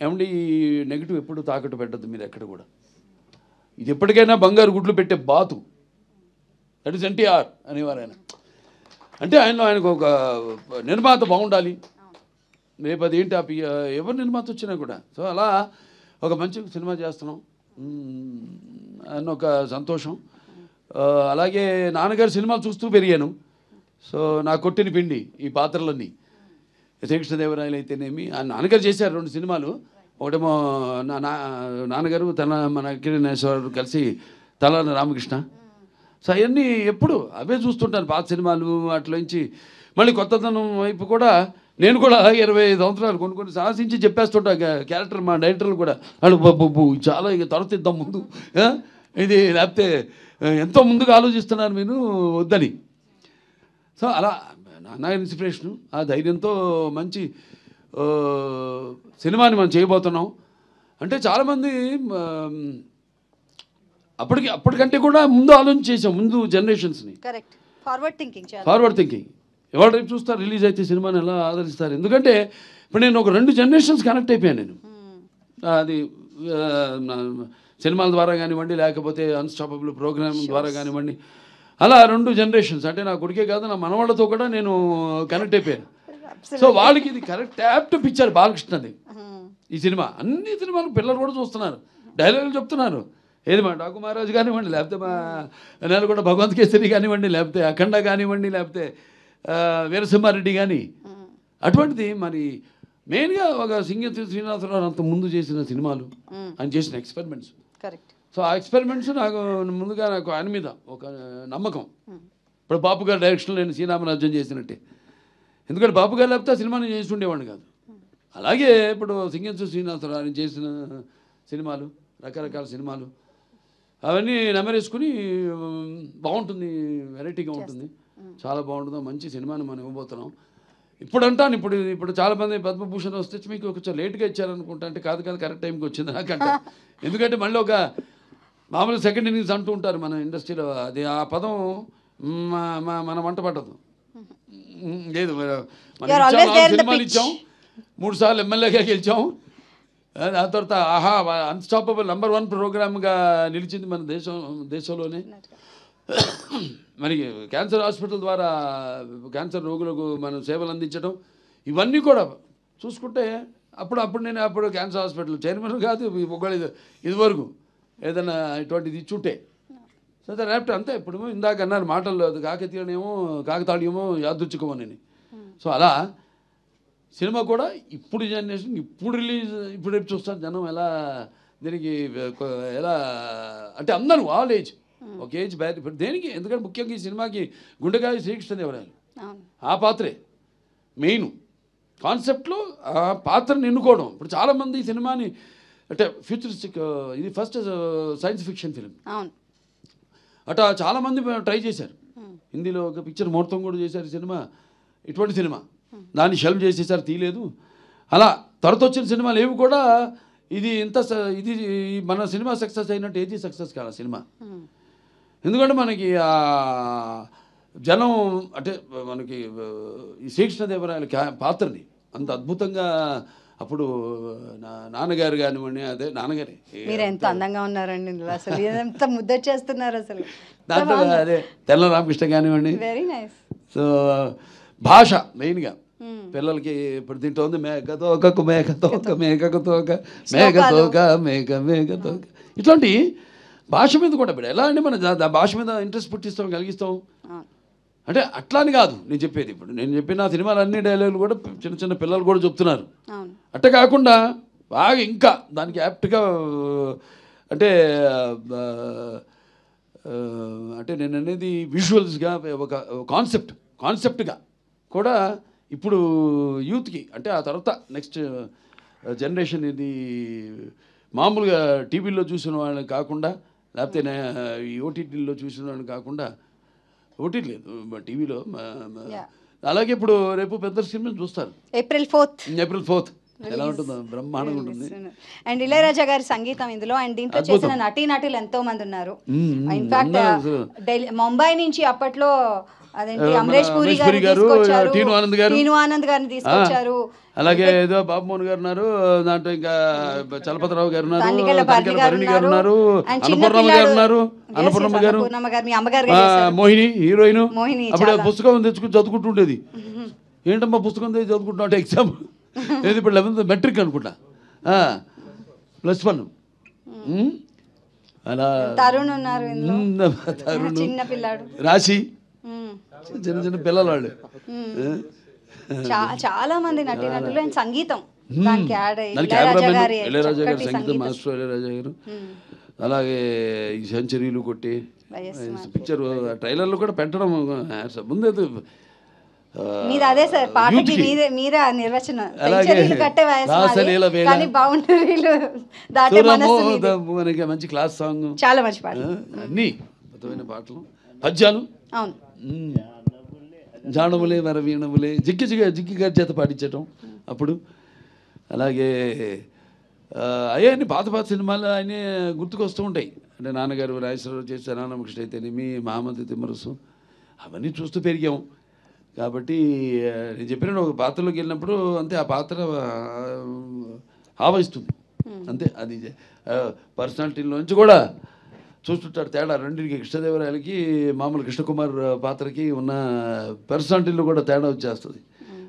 ఏమండి ఈ నెగిటివ్ ఎప్పుడు తాకట్టు పెట్టద్దు మీరు ఎక్కడ కూడా, ఇది ఎప్పటికైనా బంగారు గుడ్లు పెట్టే బాతు, దట్ ఈస్ ఎన్టీఆర్ అనేవారు ఆయన. అంటే ఆయనకు ఒక నిర్మాత బాగుండాలి, రేపు అదేంటి ఎవరు నిర్మాత వచ్చినా కూడా. సో అలా ఒక మంచి సినిమా చేస్తున్నాం అన్న ఒక సంతోషం. అలాగే నాన్నగారి సినిమాలు చూస్తూ పెరిగాను. సో నా కొట్టిన పిండి ఈ పాత్రలన్నీ, శ్రీకృష్ణదేవరాయలు అయితేనేమి, నాన్నగారు చేశారు 2 సినిమాలు. ఒకటేమో నాన్నగారు మన కిరణేశ్వరరావు కలిసి తలాన రామకృష్ణ. సో అవన్నీ ఎప్పుడు అవే చూస్తుంటాను, పాత సినిమాలు. అట్లోంచి మళ్ళీ కొత్తదనం వైపు కూడా నేను కూడా 25 సంవత్సరాలు కొన్ని సాహసించి చెప్పేస్తుంటా క్యారెక్టర్. మా డైరెక్టర్లు కూడా వాళ్ళు బాబు చాలా ఇక తర్వాత ఇద్దాం ముందు ఇది, లేకపోతే ఎంతో ముందుగా ఆలోచిస్తున్నారు మీరు వద్దని. సో అలా నాన్న ఇన్స్పిరేషను, ఆ ధైర్యంతో మంచి సినిమాని మనం చేయబోతున్నాం. అంటే చాలామంది అప్పటికంటే కూడా ముందు ఆలోచన చేసాం, ముందు జనరేషన్స్ని. Forward thinking. ఎవరు రేపు చూస్తారు రిలీజ్ అయితే సినిమాని ఎలా ఆదరిస్తారు. ఎందుకంటే ఇప్పుడు నేను ఒక 2 జనరేషన్స్ కనెక్ట్ అయిపోయాను నేను. అది సినిమాల ద్వారా కానివ్వండి, లేకపోతే అన్స్టాపబుల్ ప్రోగ్రామ్ ద్వారా కానివ్వండి, అలా 2 జనరేషన్స్. అంటే నా కొడుకే కాదు, నా మనవాళ్ళతో కూడా నేను కనెక్ట్ అయిపోయాను. సో వాళ్ళకి ఇది కరెక్ట్ యాప్ట్ పిక్చర్ బాలకృష్ణది ఈ సినిమా. అన్ని సినిమాలు పిల్లలు కూడా చూస్తున్నారు, డైలాగులు చెప్తున్నారు. ఏది మా డాకు మహారాజు కానివ్వండి, లేకపోతే మా నెలకొండ భగవంత్ కేసరి కానివ్వండి, లేకపోతే అఖండ కానివ్వండి, లేకపోతే వీరసింహారెడ్డి కానీ. అటువంటిది మరి మెయిన్గా ఒక సింగతి శ్రీనివాసరావు అంత ముందు చేసిన సినిమాలు, ఆయన చేసిన ఎక్స్పెరిమెంట్స్. సో ఆ ఎక్స్పెరిమెంట్స్ నాకు ముందుగా ఆయన మీద ఒక నమ్మకం. ఇప్పుడు బాపు గారి డైరెక్షన్లో నేను శ్రీరామరాజ్యం చేసినట్టే. ఎందుకంటే బాపు గారు లేకపోతే ఆ సినిమాని చేసి ఉండేవాడిని కాదు. అలాగే ఇప్పుడు సింగతి శ్రీనివాసరావు ఆయన చేసిన సినిమాలు, రకరకాల సినిమాలు, అవన్నీ నెమరేసుకుని బాగుంటుంది, వెరైటీగా ఉంటుంది, చాలా బాగుంటుంది. మంచి సినిమాని మనం ఇవ్వబోతున్నాం. ఇప్పుడు అంటాను, ఇప్పుడు చాలామంది పద్మభూషణ్ వస్తే మీకు కొంచెం లేట్గా ఇచ్చారనుకుంటా. అంటే కాదు కరెక్ట్ టైంకి వచ్చింది నాకంటే. ఎందుకంటే మళ్ళీ ఒక మామూలు సెకండ్ ఇన్నింగ్స్ అంటూ ఉంటారు మన ఇండస్ట్రీలో, అది ఆ పదం మన వంట పట్టదు. లేదు, సినిమాలు ఇచ్చాం, 3 సార్లు ఎమ్మెల్యేగా గెలిచాం, ఆ తర్వాత ఆహా అన్స్టాపబుల్ నంబర్ 1 ప్రోగ్రామ్గా నిలిచింది మన దేశంలోనే. మరి క్యాన్సర్ హాస్పిటల్ ద్వారా క్యాన్సర్ రోగులకు మనం సేవలు అందించడం, ఇవన్నీ కూడా చూసుకుంటే అప్పుడు క్యాన్సర్ హాస్పిటల్ చైర్మన్ కాదు ఇదివరకు ఏదైనా ఇటువంటిది ఇచ్చుంటే. సో రేపు అంతే. ఇప్పుడు ఇందాక అన్నారు మాటల్లో, అది కాకతాళీయమో యాదృచ్ఛికమోనని. సో అలా సినిమా కూడా ఇప్పుడు జనరేషన్, ఇప్పుడు రేపు చూస్తారు జనం ఎలా దీనికి ఎలా అంటే అందరూ ఆల్ ఏజ్, ఒక ఏజ్ బ్యాక్. ఇప్పుడు దేనికి, ఎందుకంటే ముఖ్యంగా ఈ సినిమాకి గుండెకాయ శ్రీకృష్ణదేవరాయలు ఆ పాత్రే మెయిన్ కాన్సెప్ట్లో, ఆ పాత్రను ఎన్నుకోవడం. ఇప్పుడు చాలామంది ఈ సినిమాని అంటే ఫ్యూచరిస్టిక్, ఇది ఫస్ట్ సైన్స్ ఫిక్షన్ ఫిలిం అట్లా చాలామంది ట్రై చేశారు. హిందీలో ఒక పిక్చర్ ముహూర్తం కూడా చేశారు ఈ సినిమా, ఇటువంటి సినిమా. దాన్ని షెల్వ్ చేసేసారు, తీయలేదు. అలా తర్వాత వచ్చిన సినిమాలు ఏవి కూడా ఇది మన సినిమా సక్సెస్ అయినట్టు ఏది సక్సెస్ కాదు సినిమా. ఎందుకంటే మనకి జనం అంటే మనకి ఈ శ్రీకృష్ణదేవరాయల పాత్రని అంత అద్భుతంగా అప్పుడు నాన్నగారు కానివ్వండి, అదే నాన్నగారే. మీరు ఎంత అందంగా ఉన్నారండి అసలు, ఎంత ముద్దొచ్చేస్తున్నారు అసలు. దాంట్లో అదే తెల్ల రామకృష్ణ కానివ్వండి. Very nice. సో భాష మెయిన్గా పిల్లలకి ఇప్పుడు దీంట్లో ఉంది మేఘతోక మేఘతోక మేఘతోక మేఘతోక మేఘతోక, ఇట్లాంటి భాష మీద కూడా ఇప్పుడు ఎలా అంటే మన భాష మీద ఇంట్రెస్ట్ పుట్టిస్తాం, కలిగిస్తాం. అంటే అట్లా అని కాదు నేను చెప్పేది. ఇప్పుడు నేను చెప్పిన సినిమాలు అన్ని డైలాగులు కూడా చిన్న చిన్న పిల్లలు కూడా చెప్తున్నారు. అట్ట కాకుండా బాగా ఇంకా దానికి యాప్ట్గా అంటే నేను అనేది విజువల్స్గా ఒక కాన్సెప్ట్గా కూడా ఇప్పుడు యూత్కి, అంటే ఆ తర్వాత నెక్స్ట్ జనరేషన్ ఇది మామూలుగా టీవీలో చూసిన వాళ్ళని కాకుండా, లేకపోతే ఈ ఓటీటీలో చూసిన వాళ్ళని కాకుండా, ఓటీటీ లేదు టీవీలో, అలాగే ఇప్పుడు రేపు పెద్ద సినిమా చూస్తారు. ఏప్రిల్ 4th ఎలా ఉంటుందో బ్రహ్మాండంగా ఉంటుంది. అండ్ ఇళయరాజా గారి సంగీతం ఇందులో, అండ్ దీంట్లో చేసిన నటీనటులు ఎంతో మంది ఉన్నారు. ఇన్ఫాక్ట్ ముంబై నుంచి అప్పట్లో అదేంటి అమరేష్ పూరి గారు, టీను ఆనంద్ గారిని తీసుకొచ్చారు. అలాగే ఏదో బాబుమోహన్ గారు ఉన్నారు, దాంట్లో ఇంకా చలపతిరావు గారు ఉన్నారు, భరణి గారు ఉన్నారు, అన్నపూర్ణమ్మ గారు ఉన్నారు, అన్నపూర్ణమ్మ గారు, మోహిని హీరోయిన్. అప్పుడు పుస్తకం తెచ్చుకుని చదువుకుంటుండేది. ఏంటమ్మా పుస్తకం తెచ్చి చదువుకుంటున్నా అంటే ఎగ్జామ్ ఏది ఇప్పుడు 11th మెట్రిక్ అనుకుంటా, +1. అలా తరుణ్ ఉన్నారు, రాశి, చిన్న చిన్న పిల్లలు వాళ్ళు. చాలా మంది నటీనటులు అండ్ సంగీతం ఇళయరాజా గారి సంగీతం మాస్టర్ ఇళయరాజా గారు. అలాగే ఈ సెంచరీలు కొట్టి పిక్చర్ ట్రైలర్లు కూడా పెట్టడం ముందే అదే సార్, పాటకి మీరే నిర్వచనం. మనకి మంచి క్లాస్ సాంగ్, చాలా మంచి పాట, అన్ని అద్భుతమైన పాటలు, పద్యాలు, జానములే మన వీణములే జిక్కి గారి చేత పాటించటం అప్పుడు. అలాగే అయ్యాన్ని పాత సినిమాలు ఆయన గుర్తుకొస్తూ ఉంటాయి. అంటే నాన్నగారు రాజేశ్వరరావు చేసి అనానమకృష్ణ అయితేనేమి, మహామంత్రి తిమ్మరసు, అవన్నీ చూస్తూ పెరిగాం. కాబట్టి నేను చెప్పిన ఒక పాత్రలోకి వెళ్ళినప్పుడు అంతే ఆ పాత్ర ఆవహిస్తుంది అంతే. అది పర్సనాలిటీలోంచి కూడా చూస్తుంటాడు తేడా. రెండింటికి కృష్ణదేవరాయలకి మామూలు కృష్ణకుమార్ పాత్రకి ఉన్న పర్సనాలిటీలో కూడా తేడా వచ్చేస్తుంది.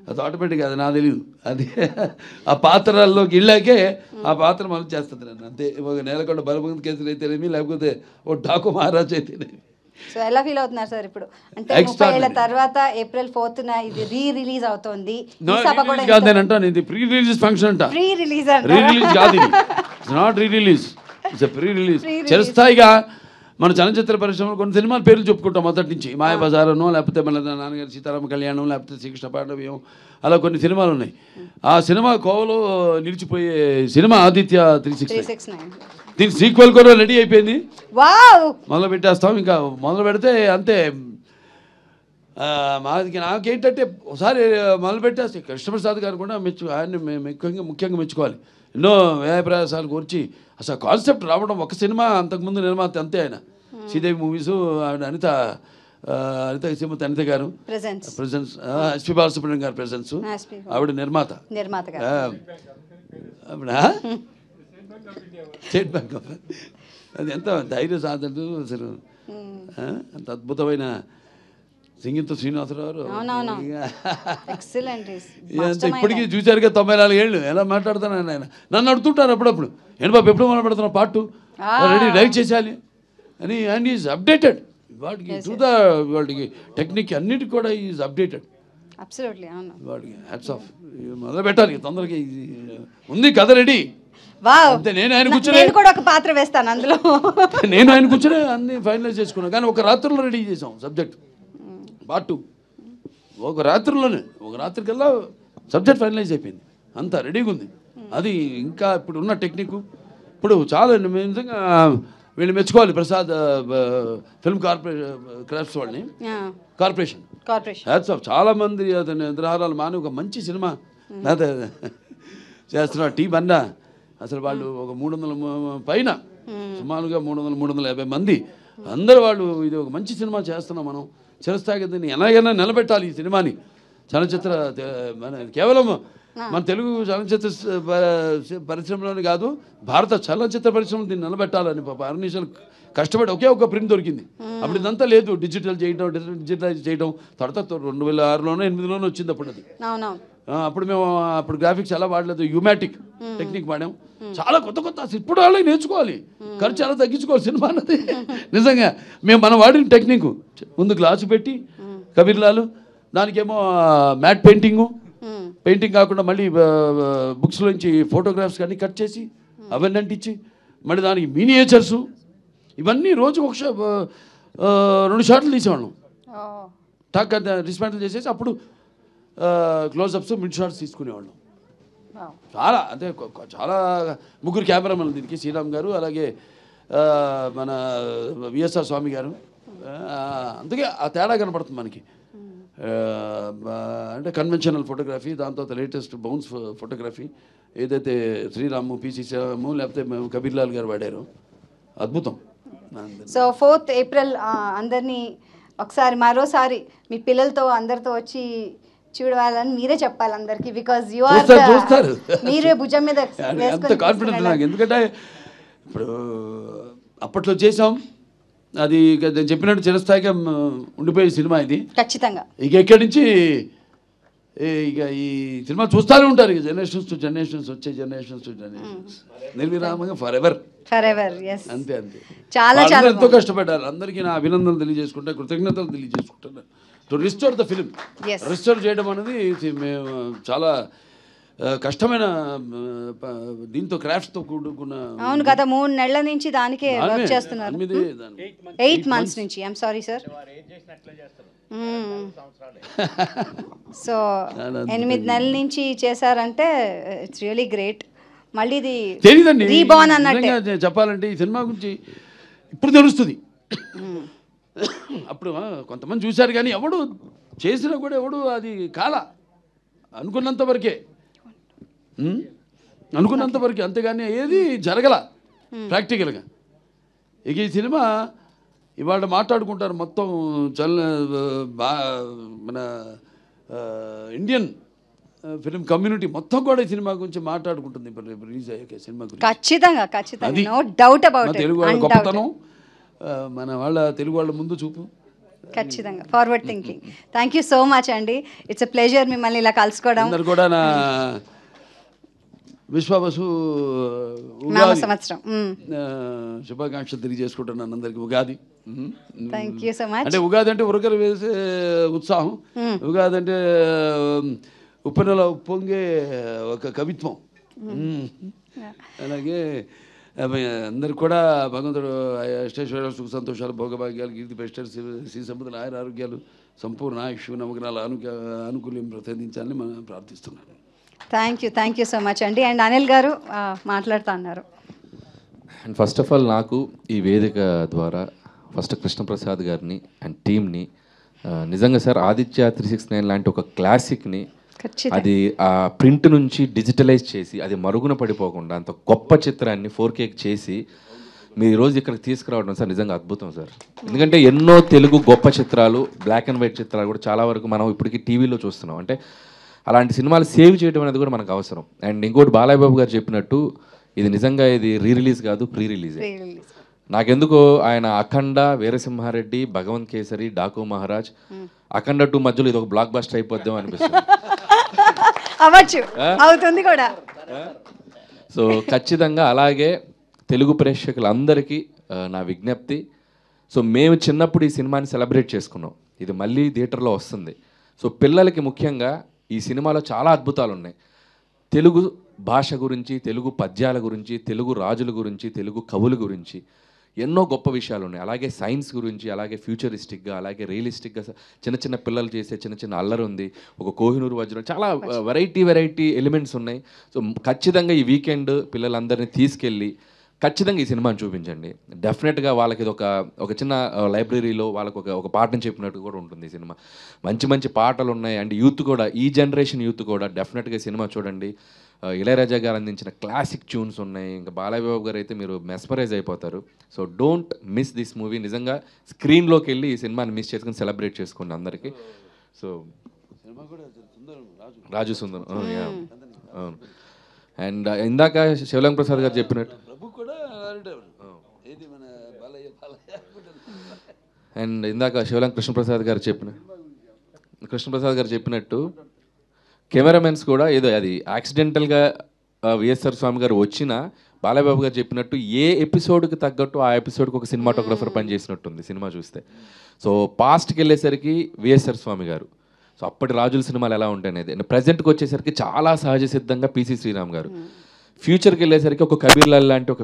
అది ఆటోమేటిక్గా, అది నాకు తెలియదు. అది ఆ పాత్రల్లోకి వెళ్ళాకే ఆ పాత్ర మనం చేస్తుంది నన్ను అంతే. ఒక నేలకొండ బలభంగ కేసులు అయితేనేమి, లేకపోతే ఓ డాకు మహారాజ్ అయితేనేమి. సో ఎలా ఫీల్ అవుతున్నారు సార్ ఇప్పుడు? అంటే 30 ఏళ్ల తర్వాత April 4th ఇది రిలీజ్ అవుతోంది. కాదేనంటాను, ఇది ప్రీ రిలీజ్ ఫంక్షన్ అంట. ప్రీ రిలీజ్ కాదు, it's not re release, it's pre release. చిరస్థాయిగా మన చలనచిత్ర పరిశ్రమలో కొన్ని సినిమాల పేర్లు చెప్పుకుంటాం మొదటి నుంచి. మాయాబజారను, లేకపోతే మన నాన్నగారి సీతారామ కళ్యాణం, లేకపోతే శ్రీకృష్ణ పాండవ్యం, అలా కొన్ని సినిమాలు ఉన్నాయి. ఆ సినిమా కోవలో నిలిచిపోయే సినిమా ఆదిత్య 369. దీని సీక్వెల్ కూడా రెడీ అయిపోయింది, మొదలు పెట్టేస్తాం. ఇంకా మొదలు పెడితే అంతే. నాకేంటంటే ఒకసారి మొదలు పెట్టేస్తే కృష్ణప్రసాద్ గారు కూడా ఆయన్ని ముఖ్యంగా మెచ్చుకోవాలి. ఎన్నో వ్యయప్రయాసాలు కూర్చి అసలు కాన్సెప్ట్ రావడం. ఒక సినిమా అంతకుముందు నిర్మాత అంతే ఆయన. శ్రీదేవి మూవీస్, అనిత శ్రీమతి అనిత గారు ప్రెజెన్స్, ఎస్పి బాలసుబ్రహ్మణ్యం గారు ప్రెజెన్స్, ఆవిడ నిర్మాత. స్టేట్ బ్యాంక్ ఆఫ్, అది ఎంత ధైర్య సాధనలు అసలు. అంత అద్భుతమైన సింగీత శ్రీనివాసరావు ఇప్పటికీ చూశారుగా 94 ఏళ్ళు ఎలా మాట్లాడుతాను ఆయన. నన్ను అడుగుతుంటారు అప్పుడప్పుడు, ఏంటి బాబు ఎప్పుడు మొదలు పెడుతున్నావు పార్ట్ 2, రెడీ డైరెక్ట్ చేసేయాలి అని. అండ్ ఈజ్ అప్డేటెడ్ వాటికి వాటికి టెక్నిక్ అన్నిటికి కూడా ఈజ్ అప్డేటెడ్. వాటికి హ్యాట్స్ ఆఫ్. మొదలు పెట్టాలి తొందరగా, ఉంది కథ రెడీ. నేను ఆయన కూర్చొని అన్ని ఫైనలైజ్ చేసుకున్నాను. కానీ ఒక రాత్రిలో రెడీ చేసాం సబ్జెక్ట్ పార్ట్ 2. ఒక రాత్రికల్లా సబ్జెక్ట్ ఫైనలైజ్ అయిపోయింది, అంతా రెడీగా ఉంది. అది ఇంకా ఇప్పుడు ఉన్న టెక్నిక్ ఇప్పుడు చాలా నిజంగా వీళ్ళు మెచ్చుకోవాలి. ప్రసాద్ ఫిల్మ్ క్రాఫ్ట్స్ వాళ్ళని, కార్పొరేషన్ హ్యాట్స్ ఆఫ్. చాలా మంది అతని నిద్రాహారాలు మాని ఒక మంచి సినిమా చేస్తున్నారు టీం అన్నా. అసలు వాళ్ళు ఒక 300 పైన, సుమారుగా 300-350 మంది, అందరూ వాళ్ళు ఇది ఒక మంచి సినిమా చేస్తున్నాం మనం. చిరస్థాయిగా దీన్ని ఎలాగైనా నిలబెట్టాలి ఈ సినిమాని. చలనచిత్ర కేవలం మన తెలుగు చలనచిత్ర పరిశ్రమలోనే కాదు, భారత చలనచిత్ర పరిశ్రమ దీన్ని నిలబెట్టాలని అర్నిషాలు కష్టపడి ఒకే ప్రింట్ దొరికింది. అప్పుడు ఇదంతా లేదు, డిజిటలైజ్ చేయడం. తర్వాత 2006లోనో 2008లోనో వచ్చింది అప్పుడు అది. అప్పుడు మేము గ్రాఫిక్స్ ఎలా వాడలేదు, యూమాటిక్ టెక్నిక్ వాడాం. చాలా కొత్త ఇప్పుడు వాళ్ళకి నేర్చుకోవాలి, ఖర్చు చాలా తగ్గించుకోవాలి సినిమా అన్నది. నిజంగా మనం వాడిన టెక్నిక్ ముందు గ్లాసు పెట్టి కబీర్లాలు, దానికేమో మ్యాట్ పెయింటింగ్ కాకుండా మళ్ళీ బుక్స్లోంచి ఫోటోగ్రాఫ్స్ కానీ కట్ చేసి అవన్నీ అంటించి మళ్ళీ దానికి మినియేచర్సు, ఇవన్నీ రోజుకు 2 షాట్లు తీసేవాళ్ళం. టాక్ డిస్మాంటిల్ చేసేసి అప్పుడు క్లోజప్స్, మిడ్ షాట్స్ తీసుకునేవాళ్ళం. చాలా అంటే చాలా 3 కెమెరామెన్లు దీనికి, శ్రీరామ్ గారు, అలాగే మన విఎస్ఆర్ స్వామి గారు. అందుకే ఆ తేడా కనపడుతుంది మనకి. అంటే కన్వెన్షనల్ ఫోటోగ్రఫీ, దాని తర్వాత లేటెస్ట్ బౌన్స్ ఫోటోగ్రఫీ ఏదైతే శ్రీరాము, పిసి శ్రీరాము లేకపోతే కబీర్ లాల్ గారు వాడారు, అద్భుతం. సో 4th ఏప్రిల్ అందరినీ ఒకసారి మరోసారి మీ పిల్లలతో అందరితో వచ్చి చూడాలని మీరే చెప్పాలి అందరికి, బికాజ్ యు ఆర్ చూస్తారు మీరే భుజం మీద అంత కాన్ఫిడెన్స్ నాకు. ఎందుకంటే ఇప్పుడు అప్పట్లో చేసాం, అది నేను చెప్పినట్టు చిరస్థాయిగా ఉండిపోయే సినిమా ఇది ఖచ్చితంగా. ఇక ఎక్కడి నుంచి ఇక ఈ సినిమా చూస్తూనే ఉంటారు, ఇక జనరేషన్స్ టు జనరేషన్స్, వచ్చే జనరేషన్స్ టు జనరేషన్స్, నిర్విరామంగా ఫర్ ఎవర్. ఎస్, అంతే అంతే. చాలా చాలా ఎంతో కష్టపడ్డారు. అందరికీ నా అభినందనలు తెలియజేసుకుంటా, కృతజ్ఞతలు తెలియజేసుకుంటాను. To restore the film, restore చేయడం అనేది మేము చాలా కష్టమైన దీంతో క్రాఫ్ట్తో కూడుకున్న. అవును, గత 3 నెలల నుంచి దానికే వర్క్ చేస్తున్నారు. 8 months నుంచి. I'm sorry sir. సో 8 నెలల నుంచి చేశారంటే ఇట్స్ రియలీ గ్రేట్. మళ్ళీ ఇది తెలియదండి రీబార్న్ అన్నట్టు చెప్పాలంటే. ఈ సినిమా గురించి ఇప్పుడు తెలుస్తుంది. అప్పుడు కొంతమంది చూశారు కానీ ఎవడు చేసినా కూడా ఎవడు అది కాల అనుకున్నంత వరకే, అనుకున్నంత వరకే, అంతేగాని ఏది జరగల ప్రాక్టికల్గా. ఇక ఈ సినిమా ఇవాళ మాట్లాడుకుంటారు మొత్తం మన ఇండియన్ ఫిలిం కమ్యూనిటీ మొత్తం కూడా ఈ సినిమా గురించి మాట్లాడుకుంటుంది రిలీజ్ అయ్యాక సినిమా గురించి. ఖచ్చితంగా ఖచ్చితంగా, no doubt about it. Telugu వాళ్ళ గొప్పతనం, మన వాళ్ళ తెలుగు వాళ్ళ ముందు చూపు. ఖచ్చితంగా forward thinking. Thank you so much అండి. ఇట్స్ ఎ ప్లెజర్ మిమ్మల్ని ఇలా కలుసుకోవడం. అందరు కూడా నా విశ్వావసు సంవత్సరం శుభాకాంక్షలు తెలియజేసుకుంటున్నాను అందరికి. Ugadi thank you so much. అంటే ఉగాది అంటే ఉరకలు వేసే ఉత్సాహం, ఉగాది అంటే ఉప్పెనలో పొంగే ఒక కవిత్వం. అలాగే అందరికి కూడా భగవంతుడు అష్టైశ్వర్యాలు, సుఖ సంతోషాలు, భోగభాగ్యాలు, కీర్తి ప్రతిష్టలు, శ్రీ సంపదలు, ఆయుర ఆరోగ్యాలు, సంపూర్ణ ఆయుష్, నవగ్రహాల అనుకూల్యం ప్రసాదించాలని మనం ప్రార్థిస్తున్నాను. థ్యాంక్ యూ సో మచ్ అండి. అండ్ అనిల్ గారు మాట్లాడుతూ అన్నారు. అండ్ ఫస్ట్ ఆఫ్ ఆల్ నాకు ఈ వేదిక ద్వారా ఫస్ట్ కృష్ణప్రసాద్ గారిని అండ్ టీమ్ని నిజంగా సార్ ఆదిత్య 369 లాంటి ఒక క్లాసిక్ని అది ఆ ప్రింట్ నుంచి డిజిటలైజ్ చేసి అది మరుగున పడిపోకుండా అంత గొప్ప చిత్రాన్ని 4K చేసి మీరు ఈరోజు ఇక్కడికి తీసుకురావడం సార్ నిజంగా అద్భుతం సార్. ఎందుకంటే ఎన్నో తెలుగు గొప్ప చిత్రాలు, బ్లాక్ అండ్ వైట్ చిత్రాలు కూడా చాలా వరకు మనం ఇప్పటికీ టీవీలో చూస్తున్నాం. అంటే అలాంటి సినిమాలు సేవ్ చేయడం అనేది కూడా మనకు అవసరం. అండ్ ఇంకోటి బాలయ్య బాబు గారు చెప్పినట్టు ఇది నిజంగా ఇది రిలీజ్ కాదు, ప్రీ రిలీజ్. నాకెందుకో ఆయన అఖండ, వీరసింహారెడ్డి, భగవంత్ కేసరి, డాకు మహారాజ్, అఖండ 2 మధ్యలో ఇది ఒక బ్లాక్ బస్టర్ అయిపోద్దాం అనిపిస్తుంది. అవుతుంది కూడా. సో ఖచ్చితంగా అలాగే తెలుగు ప్రేక్షకులందరికీ నా విజ్ఞప్తి. సో మేము చిన్నప్పుడు ఈ సినిమాని సెలబ్రేట్ చేసుకున్నాం, ఇది మళ్ళీ థియేటర్లో వస్తుంది. సో పిల్లలకి ముఖ్యంగా ఈ సినిమాలో చాలా అద్భుతాలు ఉన్నాయి. తెలుగు భాష గురించి, తెలుగు పద్యాల గురించి, తెలుగు రాజుల గురించి, తెలుగు కవుల గురించి ఎన్నో గొప్ప విషయాలు ఉన్నాయి. అలాగే సైన్స్ గురించి, అలాగే ఫ్యూచరిస్టిక్గా, అలాగే రియలిస్టిక్గా చిన్న చిన్న పిల్లలు చేసే చిన్న చిన్న అల్లరి ఉంది, ఒక కోహినూరు వజ్రం, చాలా వెరైటీ ఎలిమెంట్స్ ఉన్నాయి. సో ఖచ్చితంగా ఈ వీకెండ్ పిల్లలందరినీ తీసుకెళ్ళి ఖచ్చితంగా ఈ సినిమాని చూపించండి. డెఫినెట్గా వాళ్ళకి ఇది ఒక చిన్న లైబ్రరీలో వాళ్ళకు ఒక పాటను చెప్పినట్టు కూడా ఉంటుంది ఈ సినిమా. మంచి పాటలు ఉన్నాయి. అండ్ యూత్ కూడా, ఈ జనరేషన్ యూత్ కూడా డెఫినెట్గా ఈ సినిమా చూడండి. ఇళయరాజా గారు అందించిన క్లాసిక్ ట్యూన్స్ ఉన్నాయి. ఇంకా బాలయ్య బాబు గారు అయితే మీరు మెస్మరైజ్ అయిపోతారు. So don't miss this movie. నిజంగా స్క్రీన్లోకి వెళ్ళి ఈ సినిమాని మిస్ చేసుకుని సెలబ్రేట్ చేసుకోండి అందరికీ. సో రాజు సుందరం, అవును. అండ్ ఇందాక శివలింగ ప్రసాద్ గారు చెప్పినట్టు అండ్ ఇందాక శివలింగ కృష్ణప్రసాద్ గారు చెప్పినట్టు కెమెరామెన్స్ కూడా ఏదో అది యాక్సిడెంటల్గా విఎస్ఆర్ స్వామి గారు వచ్చినా బాలయ్యబాబు గారు చెప్పినట్టు ఏ ఎపిసోడ్కి తగ్గట్టు ఆ ఎపిసోడ్కి ఒక సినిమాటోగ్రఫర్ పనిచేసినట్టుంది సినిమా చూస్తే. సో పాస్ట్కి వెళ్ళేసరికి విఎస్ఆర్ స్వామి గారు, సో అప్పటి రాజుల సినిమాలు ఎలా ఉంటాయి అనేది. ప్రజెంట్కి వచ్చేసరికి చాలా సహజ సిద్ధంగా పిసి శ్రీరామ్ గారు, ఫ్యూచర్కి వెళ్ళేసరికి ఒక కబీర్ లాల్ లాంటి ఒక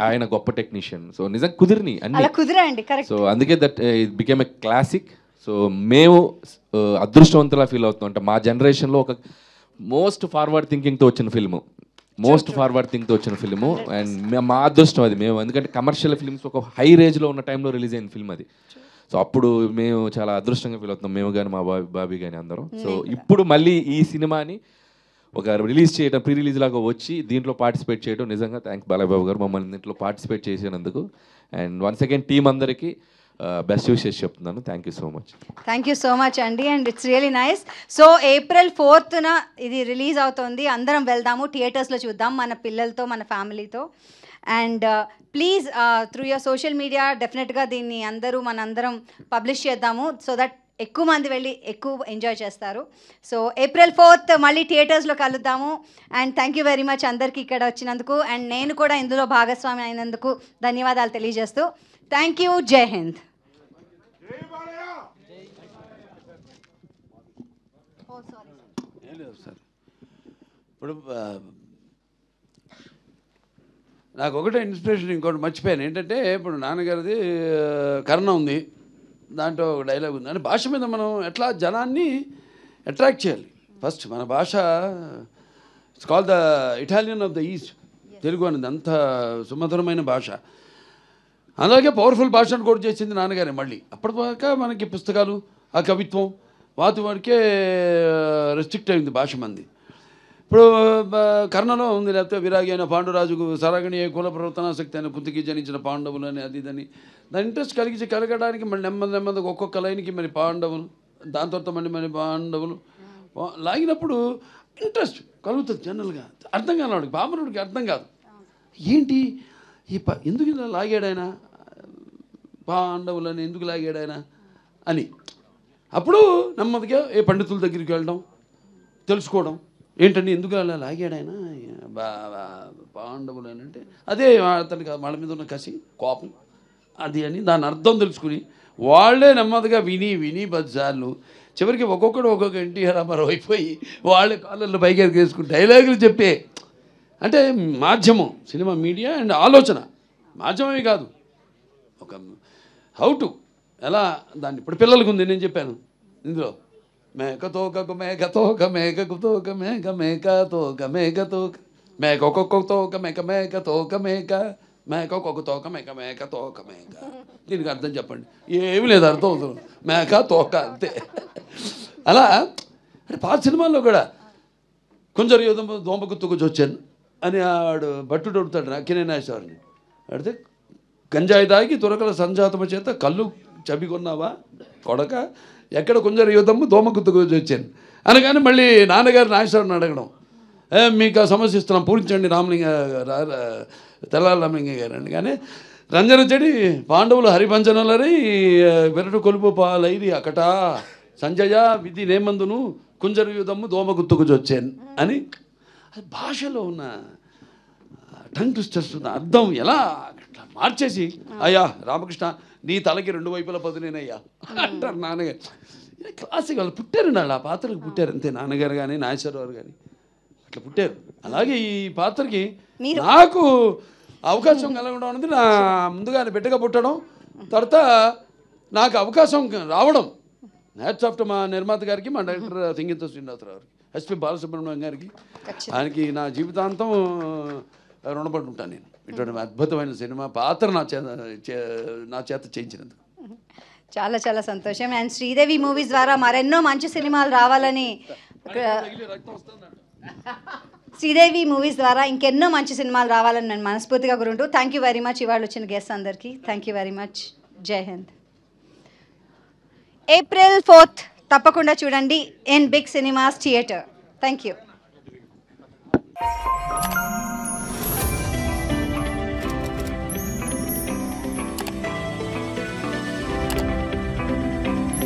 ఆయన గొప్ప టెక్నీషియన్. సో నిజంగా కుదిరిని అన్ని. సో అందుకే that it became a classic. So మేము అదృష్టవంతులా ఫీల్ అవుతున్నాం. అంటే మా జనరేషన్లో ఒక మోస్ట్ ఫార్వర్డ్ థింకింగ్తో వచ్చిన ఫిల్ము, అండ్ మా అదృష్టం అది మేము. ఎందుకంటే కమర్షియల్ ఫిల్మ్స్ ఒక హై రేంజ్లో ఉన్న టైంలో రిలీజ్ అయిన ఫిల్మ్ అది. సో అప్పుడు మేము చాలా అదృష్టంగా ఫీల్ అవుతున్నాం, మేము కానీ మా బాబీ కానీ అందరం. సో ఇప్పుడు మళ్ళీ ఈ సినిమాని ఒక రిలీజ్ చేయడం, ప్రీ రిలీజ్ లాగా వచ్చి దీంట్లో పార్టిసిపేట్ చేయడం నిజంగా థ్యాంక్స్ బాలయ్య బాబు గారు మమ్మల్ని దీంట్లో పార్టిసిపేట్ చేసినందుకు. అండ్ వన్స్ అగైన్ టీం అందరికీ బెస్ట్ విషెస్ చెప్తున్నాను. Thank you so much. Thank you so much అండి. And it's really nice. So April 4th ఇది రిలీజ్ అవుతుంది, అందరం వెళ్దాము, థియేటర్స్లో చూద్దాం మన పిల్లలతో, మన ఫ్యామిలీతో. And please through your social media డెఫినెట్గా దీన్ని మనందరం పబ్లిష్ చేద్దాము, సో దట్ ఎక్కువ మంది వెళ్ళి ఎక్కువ ఎంజాయ్ చేస్తారు. సో April 4th మళ్ళీ థియేటర్స్లో కలుద్దాము. And thank you very much అందరికీ ఇక్కడ వచ్చినందుకు, అండ్ నేను కూడా ఇందులో భాగస్వామి అయినందుకు ధన్యవాదాలు తెలియజేస్తూ థ్యాంక్ యూ. జై హింద్. ఇప్పుడు నాకు ఒకటే ఇన్స్పిరేషన్, ఇంకోటి మర్చిపోయాను ఏంటంటే, ఇప్పుడు నాన్నగారిది కర్ణ ఉంది, దాంట్లో ఒక డైలాగ్ ఉంది. అంటే భాష మీద మనం ఎట్లా జనాన్ని అట్రాక్ట్ చేయాలి. ఫస్ట్ మన భాష it's call the Italian of the east. Telugu అనేది అంత సుమధురమైన భాష, అలాగే పవర్ఫుల్ భాషను కూడా చేసింది నాన్నగారే. మళ్ళీ అప్పటిదాకా మనకి పుస్తకాలు, ఆ కవిత్వం, వాటి వరకే రెస్ట్రిక్ట్ అయింది భాష మంది. ఇప్పుడు కర్ణలో ఉంది, లేకపోతే విరాగి అయిన పాండురాజుకు సరగణి కుల ప్రవర్తనాశక్తి అయిన కుంతికి జనించిన పాండవులు అని అది ఇదని దాని ఇంట్రెస్ట్ కలగడానికి మళ్ళీ నెమ్మదిగా ఒక్కొక్క లైన్కి మరి పాండవులు, దాని తర్వాత మళ్ళీ పాండవులు లాగినప్పుడు ఇంట్రెస్ట్ కలుగుతుంది జనరల్గా. అర్థం కానివాడికి, పామరుడికి అర్థం కాదు, ఏంటి ఎందుకు ఇలా లాగాడాయన, పాండవులని ఎందుకు లాగాడాయన అని. అప్పుడు నెమ్మదిగా ఏ పండితుల దగ్గరికి వెళ్ళడం, తెలుసుకోవడం, ఏంటండి ఎందుకు అలా లాగాడాయన పాండవులు అని అంటే, అదే అతనికి వాళ్ళ మీద ఉన్న కసి, కోపం అది అని దాని అర్థం తెలుసుకుని వాళ్ళే నెమ్మదిగా విని 10 సార్లు చివరికి ఒక్కొక్కడు ఒక్కొక్క ఎన్టీఆర్ రామారావు అయిపోయి వాళ్ళే కాళ్ళల్లో పైకి వేసుకుని డైలాగులు చెప్పే. అంటే మాధ్యమం, సినిమా మీడియా అండ్ ఆలోచన మాధ్యమమే కాదు, ఒక హౌ టు ఎలా దాన్ని. ఇప్పుడు పిల్లలకు ఉంది, నేను చెప్పాను ఇందులో మేకతోక మేకతోక మేకతోక మేక మేకతోక మేకతోక మేక ఒక్కొక్క తోక మేక మేకతోక మేక మేక ఒక్కొక్క తోక మేక మేకతోక మేక. దీనికి అర్థం చెప్పండి, ఏమి లేదు అర్థం అవుతుంది, మేక తోక అంతే. అలా అంటే పాత సినిమాల్లో కూడా కొంచెం దోమగుత్తుకు వచ్చాను అని ఆడు భట్టుడు అడుగుతాడు అక్కినే నాగేశ్వరని. అడితే గంజాయి తాగి తురకల సంజాతమ చేత కళ్ళు చబికొన్నావా కొడక, ఎక్కడ కొంచెం యుద్ధము దోమగుత్తుకు వచ్చాను అనగానే మళ్ళీ నాన్నగారు నాగేశ్వరని అడగడం, మీకు ఆ సమస్య ఇస్తున్నాం పూరించండి రామలింగ తెల్లాల రామలింగ గారు అని. కానీ రంజన చెడి పాండవులు హరిభంజనలరై వెరటు కొలుపు పాలైరి అకటా సంజయ విధి నేమందును కుంజరు యుధము దోమగుత్తుకు వచ్చాను అని. అది భాషలో ఉన్న టంగ్ ట్విస్టర్స్ ఉన్న అర్థం ఎలా మార్చేసి, అయ్యా రామకృష్ణ నీ తలకి 2 వైపుల పదునేనయ్యా అంటారు నాన్నగారు. క్లాసిక్ వాళ్ళు పుట్టారండి, వాళ్ళు ఆ పాత్రలకు పుట్టారు అంతే. నాన్నగారు కానీ నాగేశ్వరరావు కానీ అట్లా పుట్టారు. అలాగే ఈ పాత్రకి నాకు అవకాశం కలగడం అనేది నా ముందుగా బిడ్డగా పుట్టడం, తర్వాత నాకు అవకాశం రావడం హ్యాట్స్ ఆఫ్ టు మా నిర్మాత గారికి, మా డైరెక్టర్ సింగీత శ్రీనివాసరావు గారికి, ఎస్పి బాలసుబ్రహ్మణ్యం గారికి. ఆయనకి నా జీవితాంతం రుణపడి ఉంటాను నేను, ఇటువంటి అద్భుతమైన సినిమా పాత్ర నా చేత చేయించినందుకు. చాలా చాలా సంతోషం. అండ్ శ్రీదేవి మూవీస్ ద్వారా మరెన్నో మంచి సినిమాలు రావాలని, శ్రీదేవి మూవీస్ ద్వారా ఇంకెన్నో మంచి సినిమాలు రావాలని నేను మనస్ఫూర్తిగా కోరుకుంటూ థ్యాంక్ యూ వెరీ మచ్ ఇవాళ వచ్చిన గెస్ట్ అందరికీ. Thank you very much. Jai Hind. April 4th తప్పకుండా చూడండి in Big Cinemas theatre. Thank you.